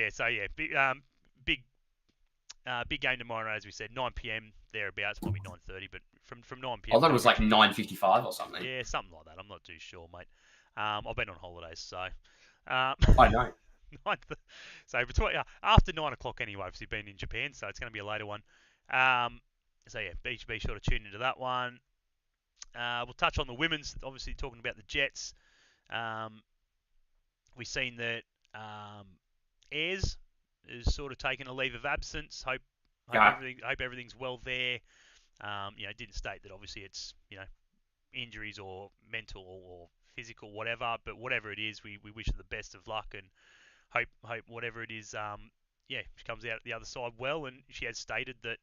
big game tomorrow, as we said, 9 p.m. thereabouts, probably 9:30, but from 9 p.m. I thought it was like 9:55 or something. Yeah, something like that. I'm not too sure, mate. I've been on holidays, so. I know. So between after 9 o'clock anyway, obviously been in Japan, so it's going to be a later one. Be sure to tune into that one. We'll touch on the women's, obviously talking about the Jets. We've seen that Ayres is sort of taking a leave of absence. Hope everything's well there. Didn't state that obviously it's injuries or mental or physical, whatever. But whatever it is, we wish her the best of luck and hope whatever it is, she comes out the other side well. And she has stated that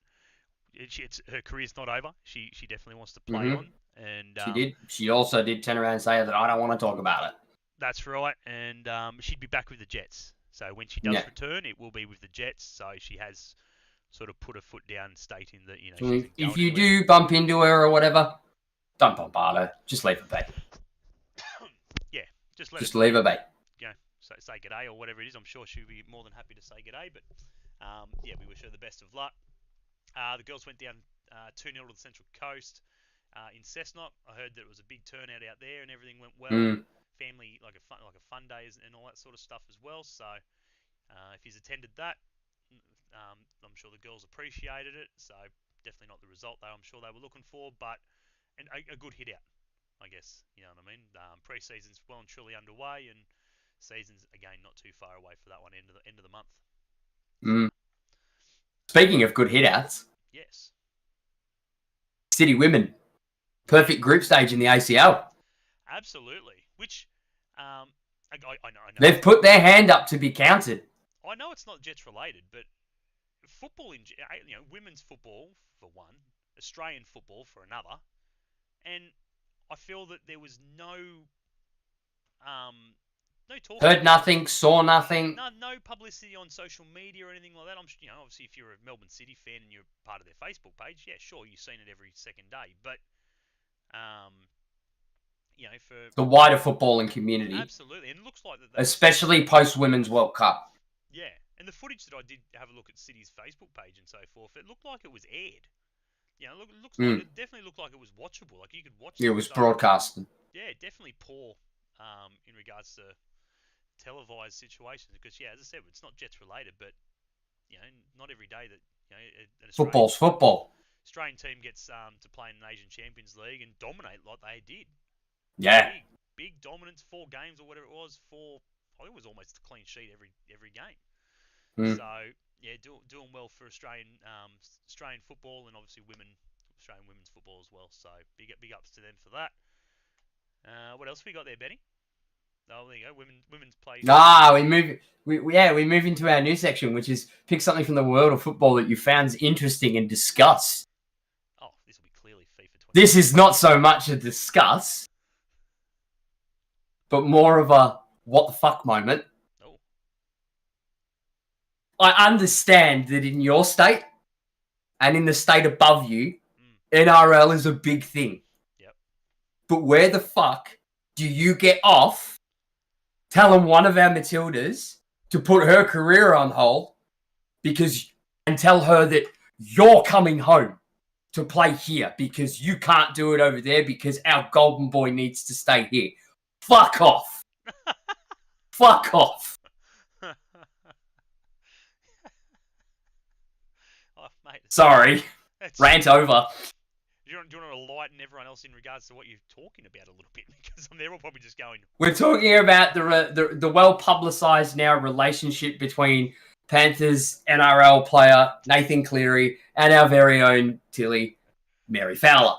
her career's not over. She definitely wants to play on. And she did. She also did turn around and say that I don't want to talk about it. That's right. And she'd be back with the Jets. So when she does return, it will be with the Jets. So she has sort of put her foot down, stating that she's if you do bump into her or whatever, don't bombard her. Just leave her be. Just leave her be. You know, say g'day or whatever it is. I'm sure she'll be more than happy to say g'day. But yeah, we wish her the best of luck. The girls went down 2-0 to the Central Coast in Cessnock. I heard that it was a big turnout out there and everything went well. Family like a fun day and all that sort of stuff as well. So if he's attended that, I'm sure the girls appreciated it. So definitely not the result though I'm sure they were looking for, but a good hit out, I guess. You know what I mean? Pre-season's well and truly underway, and season's again not too far away for that one end of the month. Speaking of good hit-outs, yes, City women, perfect group stage in the ACL. Absolutely. Which I know. They've put their hand up to be counted. I know it's not Jets related, but football women's football for one, Australian football for another, and I feel that there was no talk. Heard nothing, saw nothing. No publicity on social media or anything like that. Obviously, if you're a Melbourne City fan and you're part of their Facebook page, yeah, sure, you've seen it every second day. But for the wider footballing community, absolutely, and it looks like that, especially post Women's World Cup. Yeah, and the footage that I did have a look at City's Facebook page and so forth, it looked like it was aired. It definitely looked like it was watchable. Like you could watch. Yeah, it was broadcasted. Yeah, definitely poor in regards to televised situations because as I said, it's not Jets related, but not every day that an Football's football. Australian team gets to play in an Asian Champions League and dominate like they did. Yeah. Big dominance, 4 games or whatever it was. I think it was almost a clean sheet every game. So yeah, doing well for Australian football and obviously Australian women's football as well. So big ups to them for that. What else we got there, Benny? Oh, there you go. Women's play. We move into our new section, which is pick something from the world of football that you found interesting and discuss. Oh, this will be clearly FIFA 20. This is not so much a discuss, but more of a what the fuck moment. Oh. I understand that in your state and in the state above you, NRL is a big thing. Yep. But where the fuck do you get off telling one of our Matildas to put her career on hold and tell her that you're coming home to play here because you can't do it over there because our golden boy needs to stay here? Fuck off. Fuck off. Oh, mate, sorry. Rant over. Do you want to enlighten everyone else in regards to what you're talking about a little bit? Because they're all probably just going... We're talking about the well-publicised now relationship between Panthers NRL player Nathan Cleary and our very own Tilly, Mary Fowler.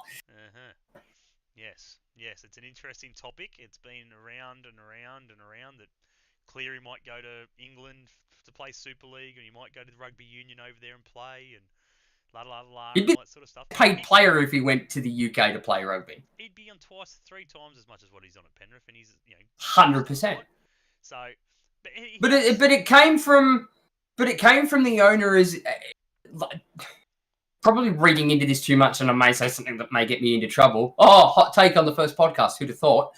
Yes, it's an interesting topic. It's been around and around and around that Cleary might go to England to play Super League, and he might go to the rugby union over there and play, and and all that sort of stuff. Paid player if he went to the UK to play rugby. He'd be on 3 times as much as what he's on at Penrith, and he's 100%. So, but it came from the owner as probably reading into this too much, and I may say something that may get me into trouble. Oh, hot take on the first podcast. Who'd have thought?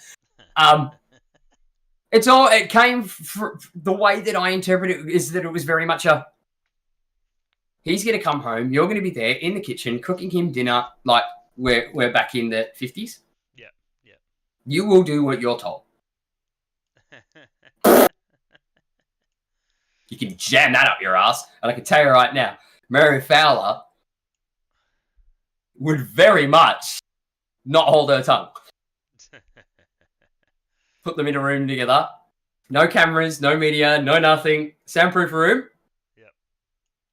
It came from the way that I interpret it is that it was very much he's going to come home. You're going to be there in the kitchen cooking him dinner like we're back in the 50s. Yeah. You will do what you're told. You can jam that up your ass. And I can tell you right now, Mary Fowler would very much not hold her tongue. Put them in a room together. No cameras, no media, no nothing. Soundproof room. Yep.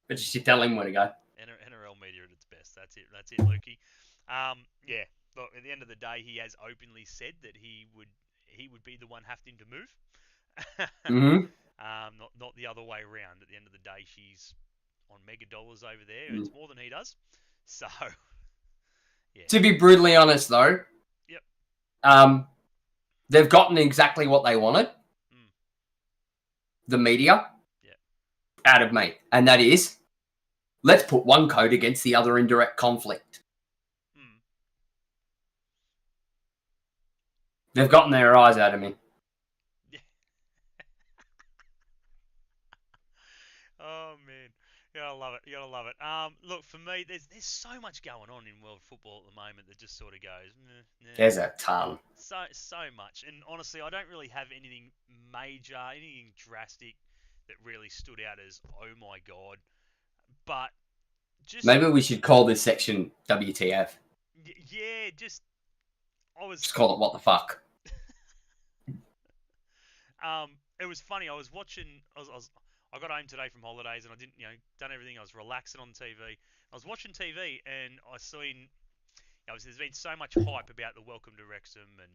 But just you tell him where to go. NRL media at its best. That's it, Lukey. Yeah. Look, at the end of the day, he has openly said that he would be the one having to move. Mm-hmm. Not the other way around. At the end of the day, she's on mega dollars over there. It's more than he does. So, yeah. To be brutally honest, though, yep. They've gotten exactly what they wanted. The media, out of me, and that is, let's put one code against the other in direct conflict. They've gotten their eyes out of me. Oh man, you gotta love it. You gotta love it. Look, for me, there's so much going on in world football at the moment that just sort of goes. There's a ton. So much, and honestly, I don't really have anything major, anything drastic that really stood out as oh my god. But just maybe we should call this section WTF. Yeah, just just call it what the fuck. It was funny. I was watching. I got home today from holidays and I didn't, done everything. I was relaxing on TV. I was watching TV and I seen, there's been so much hype about the Welcome to Wrexham and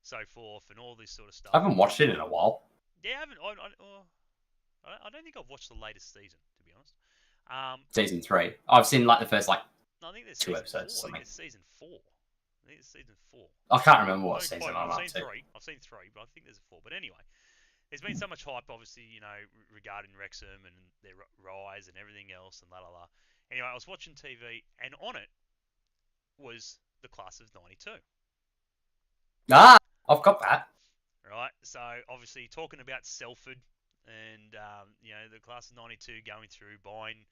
so forth and all this sort of stuff. I haven't watched it in a while. Yeah, I haven't. I don't think I've watched the latest season, to be honest. Season 3. I've seen like the first no, I think there's 2 season episodes. 4. I think it's season 4. I think it's season 4. I can't remember what season I'm up to. I've seen 3, but I think there's a 4. But anyway, there's been so much hype, obviously, regarding Wrexham and their rise and everything else and la la la. Anyway, I was watching TV and on it was the class of '92. Ah, I've got that. Right, so obviously talking about Selford and the class of '92 going through, buying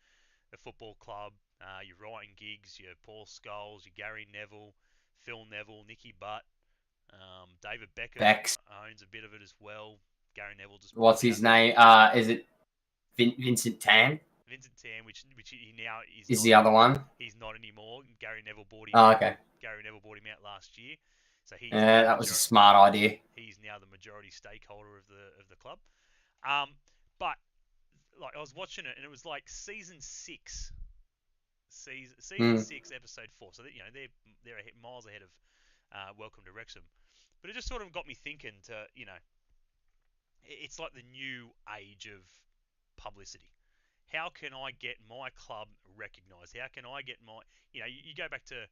the football club, your Ryan Giggs, your Paul Scholes, your Gary Neville, Phil Neville, Nicky Butt, David Beckham owns a bit of it as well. Gary Neville just. What's his name? Is it Vincent Tan? Vincent Tan, which he now is. Is the other one? He's not anymore. Gary Neville bought him. Oh, okay. Gary Neville bought him out last year, so he. That was a smart idea. He's now the majority stakeholder of the club. But like I was watching it and it was like season 6, season 6, episode 4. So that, they're miles ahead of Welcome to Wrexham. But it just sort of got me thinking to it's like the new age of publicity. How can I get my club recognised? How can I get my you go back to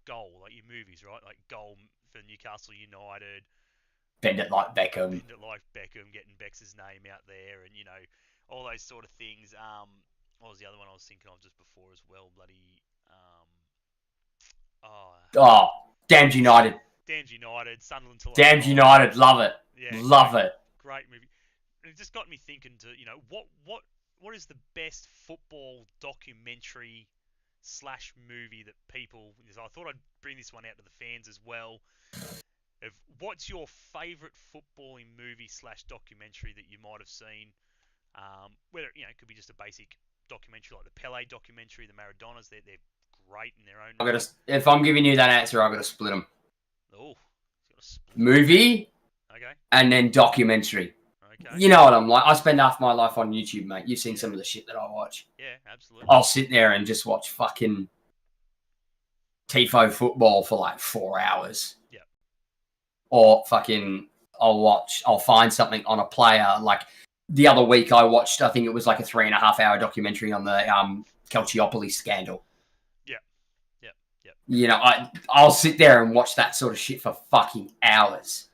Goal, like your movies, right? Like Goal for Newcastle United. Bend it like Beckham. Getting Bex's name out there, and all those sort of things. What was the other one I was thinking of just before as well? Bloody. Damned United. Damned United. Sunderland to. Damned United. Love it. Yeah, love it. Great movie. And it just got me thinking to what is the best football documentary / movie that people. I thought I'd bring this one out to the fans as well. What's your favourite footballing movie / documentary that you might have seen? Whether it could be just a basic documentary like the Pele documentary, the Maradonas. They're great in their own. right. If I'm giving you that answer, I've got to split them. Oh, split. Movie. Okay. And then documentary. Okay. You know what I'm like. I spend half my life on YouTube, mate. You've seen some of the shit that I watch. Yeah, absolutely. I'll sit there and just watch fucking Tifo football for like 4 hours. Yeah. Or fucking, I'll find something on a player. Like the other week I watched, I think it was like a 3.5 hour documentary on the Calciopoli scandal. Yeah. I'll sit there and watch that sort of shit for fucking hours.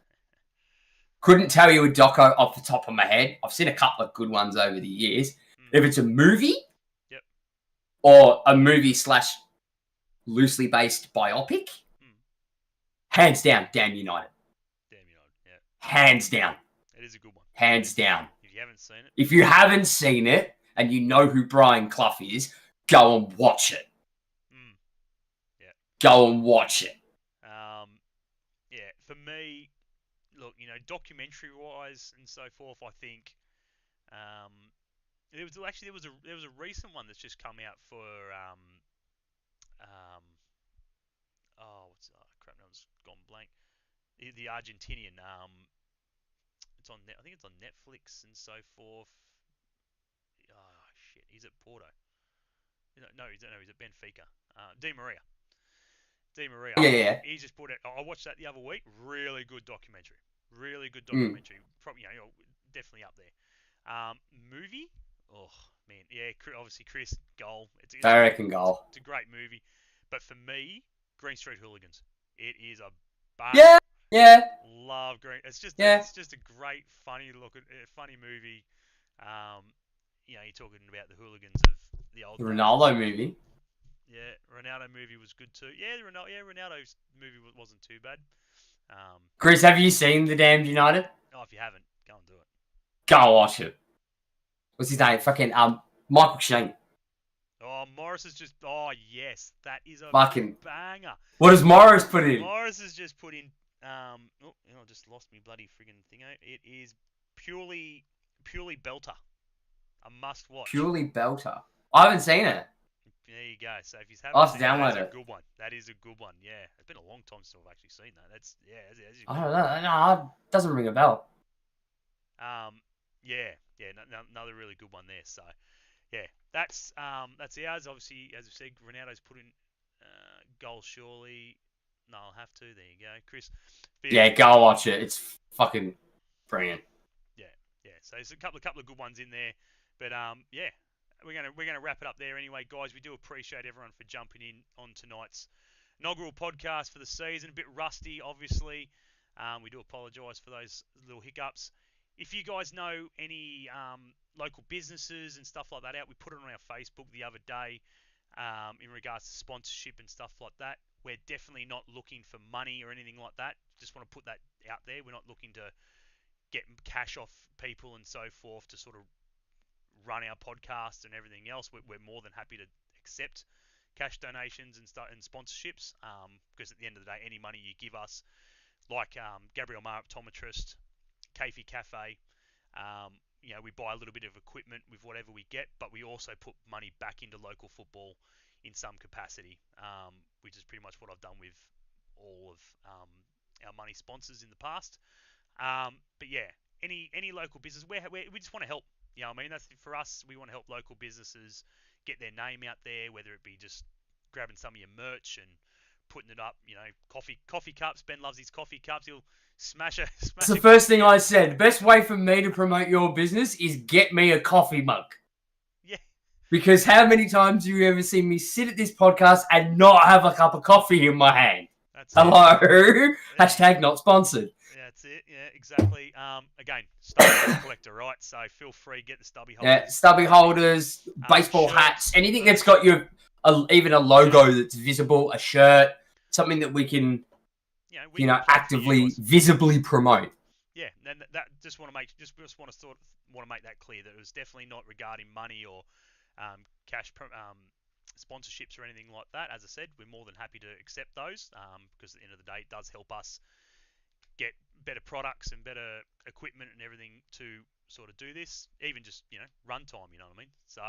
Couldn't tell you a doco off the top of my head. I've seen a couple of good ones over the years. If it's a movie, or a movie / loosely based biopic, hands down, Damn United. Damn United, yeah. Hands down. It is a good one. Hands down. If you haven't seen it. If you haven't seen it and you know who Brian Clough is, go and watch it. Yeah. Go and watch it. Yeah, for me, look, documentary-wise and so forth, I think there was a recent one that's just come out for crap, now it's gone blank. The Argentinian, it's on I think it's on Netflix and so forth. Oh shit, he's at Porto. No, he's at Benfica. Di Maria. Yeah. He just put it. I watched that the other week. Really good documentary. Probably, definitely up there. Movie. Oh man, yeah. Obviously, Chris Goal. I reckon Goal. It's a great movie, but for me, Green Street Hooligans. It is a banger. Yeah. Love Green. It's just a great, funny movie. You're talking about the hooligans of the old. The Ronaldo movie. Yeah, Ronaldo movie was good too. Ronaldo's movie wasn't too bad. Chris, have you seen The Damned United? Oh, if you haven't, go and do it. Go watch it. What's his name? Fucking Michael Shane. Oh, Morris is just. Oh, yes. That is a Fucking banger. What does Morris put in? Morris has just put in. I just lost me bloody friggin' thing out. It is purely belter. A must watch. Purely belter. I haven't seen it. There you go. So if you I'll haven't have to seen it, download that's a it. good one. That is a good one. Yeah, it's been a long time since I've actually seen that. That's I don't know. No, it doesn't ring a bell. Another really good one there. So, yeah, that's ours. Obviously, as we said, Ronaldo's put in goals surely. No, I'll have to. There you go, Chris. Yeah, go watch it. It's fucking brilliant. Yeah. So there's a couple of good ones in there, but yeah, we're gonna wrap it up there anyway, guys. We do appreciate everyone for jumping in on tonight's inaugural podcast for the season. A bit rusty, obviously. We do apologise for those little hiccups. If you guys know any local businesses and stuff like that out, we put it on our Facebook the other day in regards to sponsorship and stuff like that. We're definitely not looking for money or anything like that. Just want to put that out there. We're not looking to get cash off people and so forth to sort of run our podcast and everything else. We're more than happy to accept cash donations and sponsorships because at the end of the day, any money you give us, like Gabriel Mar Optometrist, Kafi Cafe, we buy a little bit of equipment with whatever we get, but we also put money back into local football in some capacity, which is pretty much what I've done with all of our money sponsors in the past. But yeah, any local business, we just want to help. You know what I mean? That's for us. We want to help local businesses get their name out there, whether it be just grabbing some of your merch and putting it up. Coffee cups. Ben loves his coffee cups. He'll smash it. That's the first thing I said. The best way for me to promote your business is get me a coffee mug. Yeah. Because how many times do you ever see me sit at this podcast and not have a cup of coffee in my hand? Hello. Hashtag not sponsored. Yeah, that's it. Yeah, exactly. Again, stubby collector, right? So feel free, get the stubby holders. Yeah, stubby holders, baseball hats, anything that's got even a logo that's visible, a shirt, something that we can, actively, visibly promote. Yeah, and that just want to make that clear that it was definitely not regarding money or cash sponsorships or anything like that. As I said, we're more than happy to accept those because at the end of the day, it does help us get better products and better equipment and everything to sort of do this, even just run time, you know what I mean? So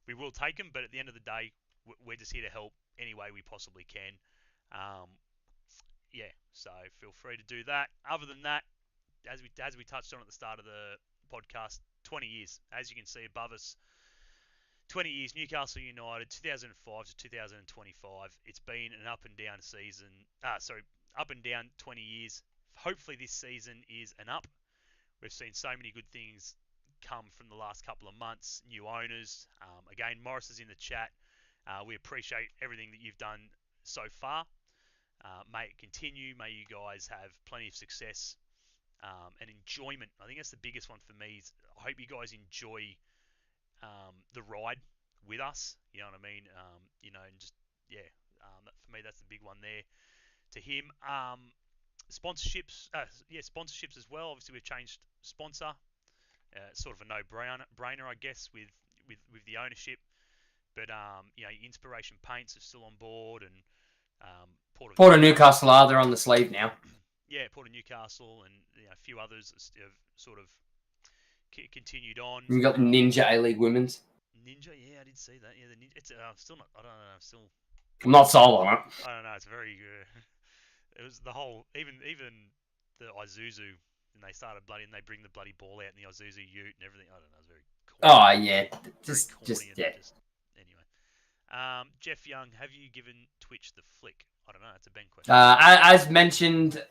we will take them, but at the end of the day, we're just here to help any way we possibly can. So feel free to do that. Other than that, as we touched on at the start of the podcast, 20 years, as you can see above us, 20 years, Newcastle United, 2005 to 2025. It's been an up and down season. Up and down 20 years. Hopefully this season is an up. We've seen so many good things come from the last couple of months. New owners. Again, Morris is in the chat. We appreciate everything that you've done so far. May it continue. May you guys have plenty of success and enjoyment. I think that's the biggest one for me. I hope you guys enjoy the ride with us. You know what I mean? For me, that's the big one there. To him, sponsorships as well. Obviously, we've changed sponsor. Sort of a no-brainer, I guess, with the ownership. But Inspiration Paints are still on board, and Port of Newcastle are they're on the sleeve now. Yeah, Port of Newcastle and a few others have sort of continued on. You got Ninja A-League Women's. Ninja, yeah, I did see that. Yeah, the Ninja. It's still not. I don't know. I'm not sold on it. I don't know. It's very. It was the whole even the Isuzu, and they started and they bring the bloody ball out in the Isuzu Ute and everything. I don't know. It's very. Corny. Oh yeah, just yeah. Anyway, Jeff Young, have you given Twitch the flick? I don't know. It's a Ben question. As mentioned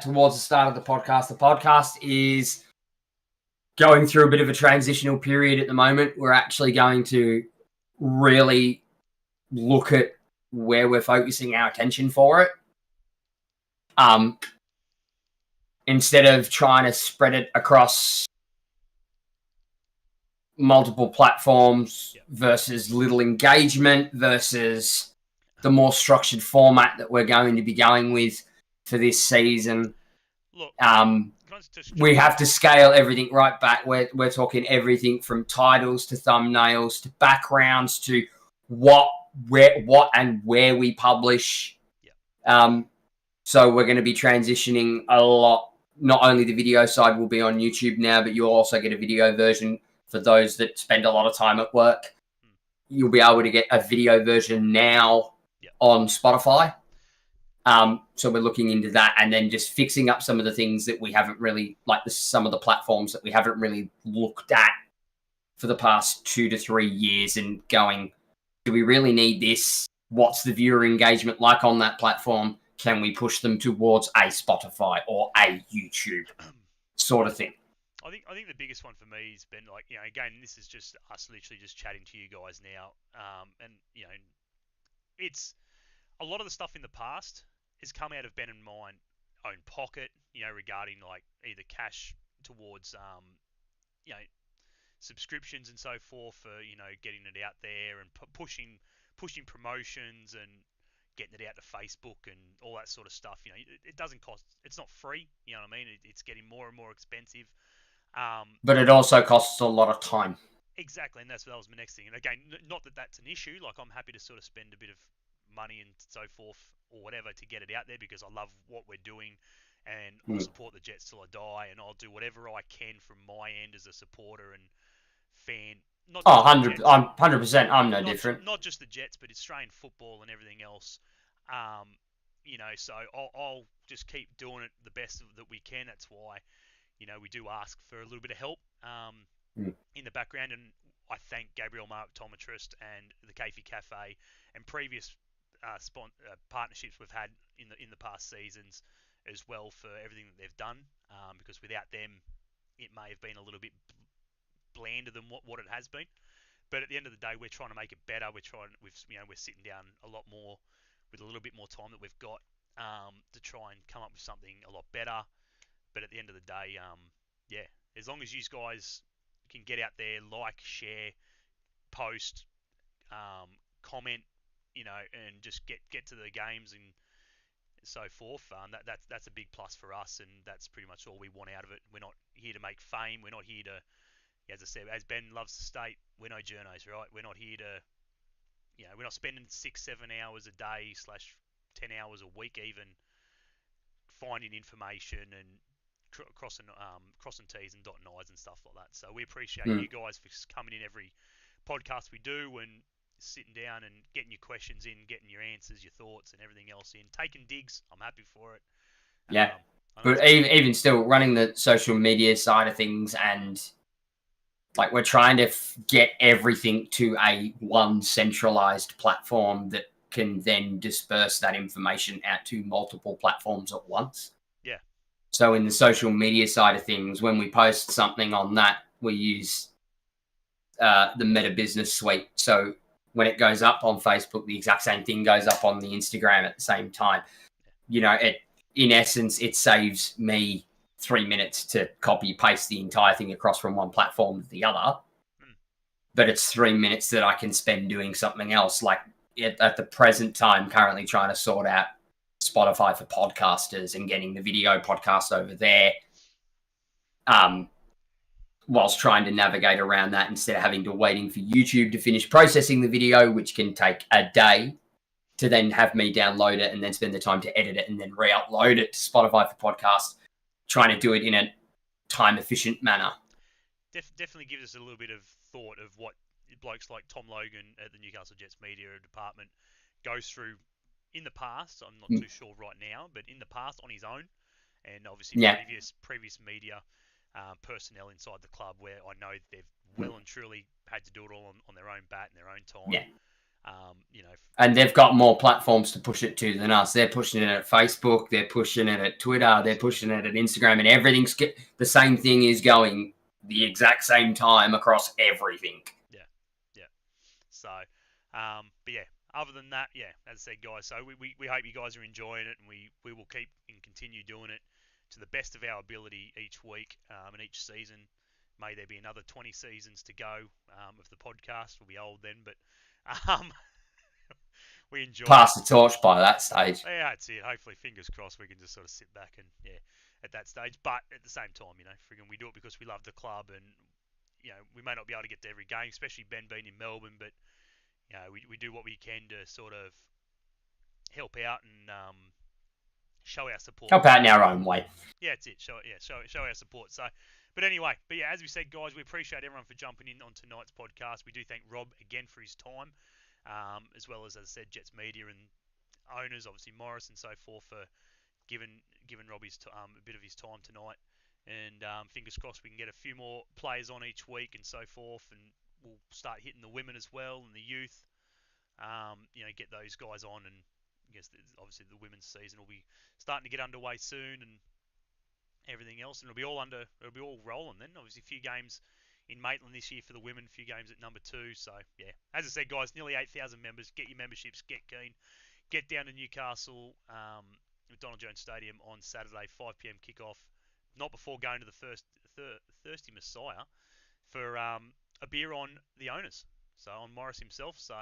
towards the start of the podcast is going through a bit of a transitional period at the moment. We're actually going to really look at where we're focusing our attention for it. Instead of trying to spread it across multiple platforms versus little engagement versus the more structured format that we're going to be going with for this season. Look, we have to scale everything right back. We're talking everything from titles to thumbnails to backgrounds to what and where we publish. Yeah. So we're going to be transitioning a lot. Not only the video side will be on YouTube now, but you'll also get a video version for those that spend a lot of time at work. You'll be able to get a video version now on Spotify. So we're looking into that, and then just fixing up some of the things that we haven't really, some of the platforms that we haven't really looked at for the past 2 to 3 years, and going, do we really need this? What's the viewer engagement like on that platform? Can we push them towards a Spotify or a YouTube sort of thing? I think the biggest one for me has been again, this is just us literally just chatting to you guys now, and it's a lot of the stuff in the past has come out of Ben and mine own pocket, regarding either cash towards subscriptions and so forth for getting it out there and pushing promotions and getting it out to Facebook and all that sort of stuff. It doesn't cost. It's not free. You know what I mean? It's getting more and more expensive. But it also costs a lot of time. Exactly, and that was my next thing. And again, not that that's an issue. I'm happy to sort of spend a bit of money and so forth or whatever to get it out there, because I love what we're doing, and I'll support the Jets till I die, and I'll do whatever I can from my end as a supporter and fan. 100%. I'm no different. Not just the Jets, but Australian football and everything else. So I'll just keep doing it the best that we can. That's why, we do ask for a little bit of help in the background. And I thank Gabriel Mar, optometrist, and the Cafe Cafe, and previous partnerships we've had in the past seasons as well, for everything that they've done. Because without them, it may have been a little bit blander than what it has been. But at the end of the day, we're trying to make it better. We're sitting down a lot more with a little bit more time that we've got to try and come up with something a lot better. But at the end of the day, as long as you guys can get out there, share, post, comment, and just get to the games and so forth. That's a big plus for us, and that's pretty much all we want out of it. We're not here to make fame. We're not here to, as I said, as Ben loves to state, we're no journos, right? We're not here to, we're not spending 6-7 hours a day / 10 hours a week even finding information and crossing T's and dotting I's and stuff like that. So we appreciate you guys for coming in every podcast we do and sitting down and getting your questions in, getting your answers, your thoughts, and everything else in. Taking digs, I'm happy for it. Yeah. But even still, running the social media side of things, and we're trying to get everything to one centralized platform that can then disperse that information out to multiple platforms at once. Yeah. So in the social media side of things, when we post something on that, we use the Meta Business Suite. So when it goes up on Facebook, the exact same thing goes up on the Instagram at the same time. In essence, it saves me 3 minutes to copy paste the entire thing across from one platform to the other. But it's 3 minutes that I can spend doing something else. At the present time, currently trying to sort out Spotify for podcasters and getting the video podcast over there, whilst trying to navigate around that instead of having to waiting for YouTube to finish processing the video, which can take a day, to then have me download it and then spend the time to edit it and then re-upload it to Spotify for podcast, trying to do it in a time-efficient manner. Definitely gives us a little bit of thought of what blokes like Tom Logan at the Newcastle Jets media department goes through in the past. I'm not too sure right now, but in the past on his own, and obviously previous media personnel inside the club, where I know they've well and truly had to do it all on their own bat and their own time. Yeah. And they've got more platforms to push it to than us. They're pushing it at Facebook, they're pushing it at Twitter, they're pushing it at Instagram, and everything's the same thing is going the exact same time across everything. Yeah. So, but yeah, other than that, as I said, guys, so we hope you guys are enjoying it, and we will keep and continue doing it to the best of our ability each week and each season. May there be another 20 seasons to go of the podcast. We'll be old then, but we enjoy pass the torch by that stage. Yeah, that's it. Hopefully, fingers crossed, we can just sort of sit back and at that stage. But at the same time, friggin' we do it because we love the club, and we may not be able to get to every game, especially Ben being in Melbourne, but we do what we can to sort of help out and show our support. Help out in our own way. Yeah, that's it. Show our support. So, but anyway, as we said, guys, we appreciate everyone for jumping in on tonight's podcast. We do thank Rob again for his time, as well as I said, Jets Media and owners, obviously Morris and so forth, for giving Rob a bit of his time tonight. And fingers crossed we can get a few more players on each week and so forth, and we'll start hitting the women as well and the youth. Get those guys on, and I guess obviously the women's season will be starting to get underway soon, and everything else, and it'll be all rolling then. Obviously, a few games in Maitland this year for the women, a few games at number 2. So yeah, as I said, guys, nearly 8,000 members. Get your memberships, get keen, get down to Newcastle, McDonald Jones Stadium on Saturday, 5 p.m. kickoff. Not before going to the Thirsty Messiah for a beer on the owners, so on Morris himself. So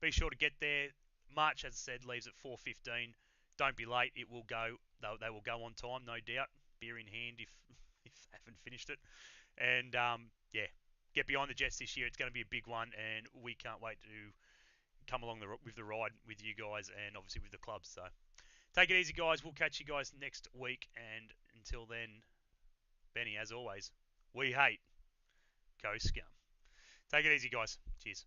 be sure to get there. March, as I said, leaves at 4:15. Don't be late. It will go. They will go on time, no doubt. Beer in hand if they haven't finished it. And get behind the Jets this year. It's going to be a big one, and we can't wait to come along with the ride with you guys, and obviously with the club. So take it easy, guys. We'll catch you guys next week, and until then, Benny, as always, we hate Go Scum. Take it easy, guys. Cheers.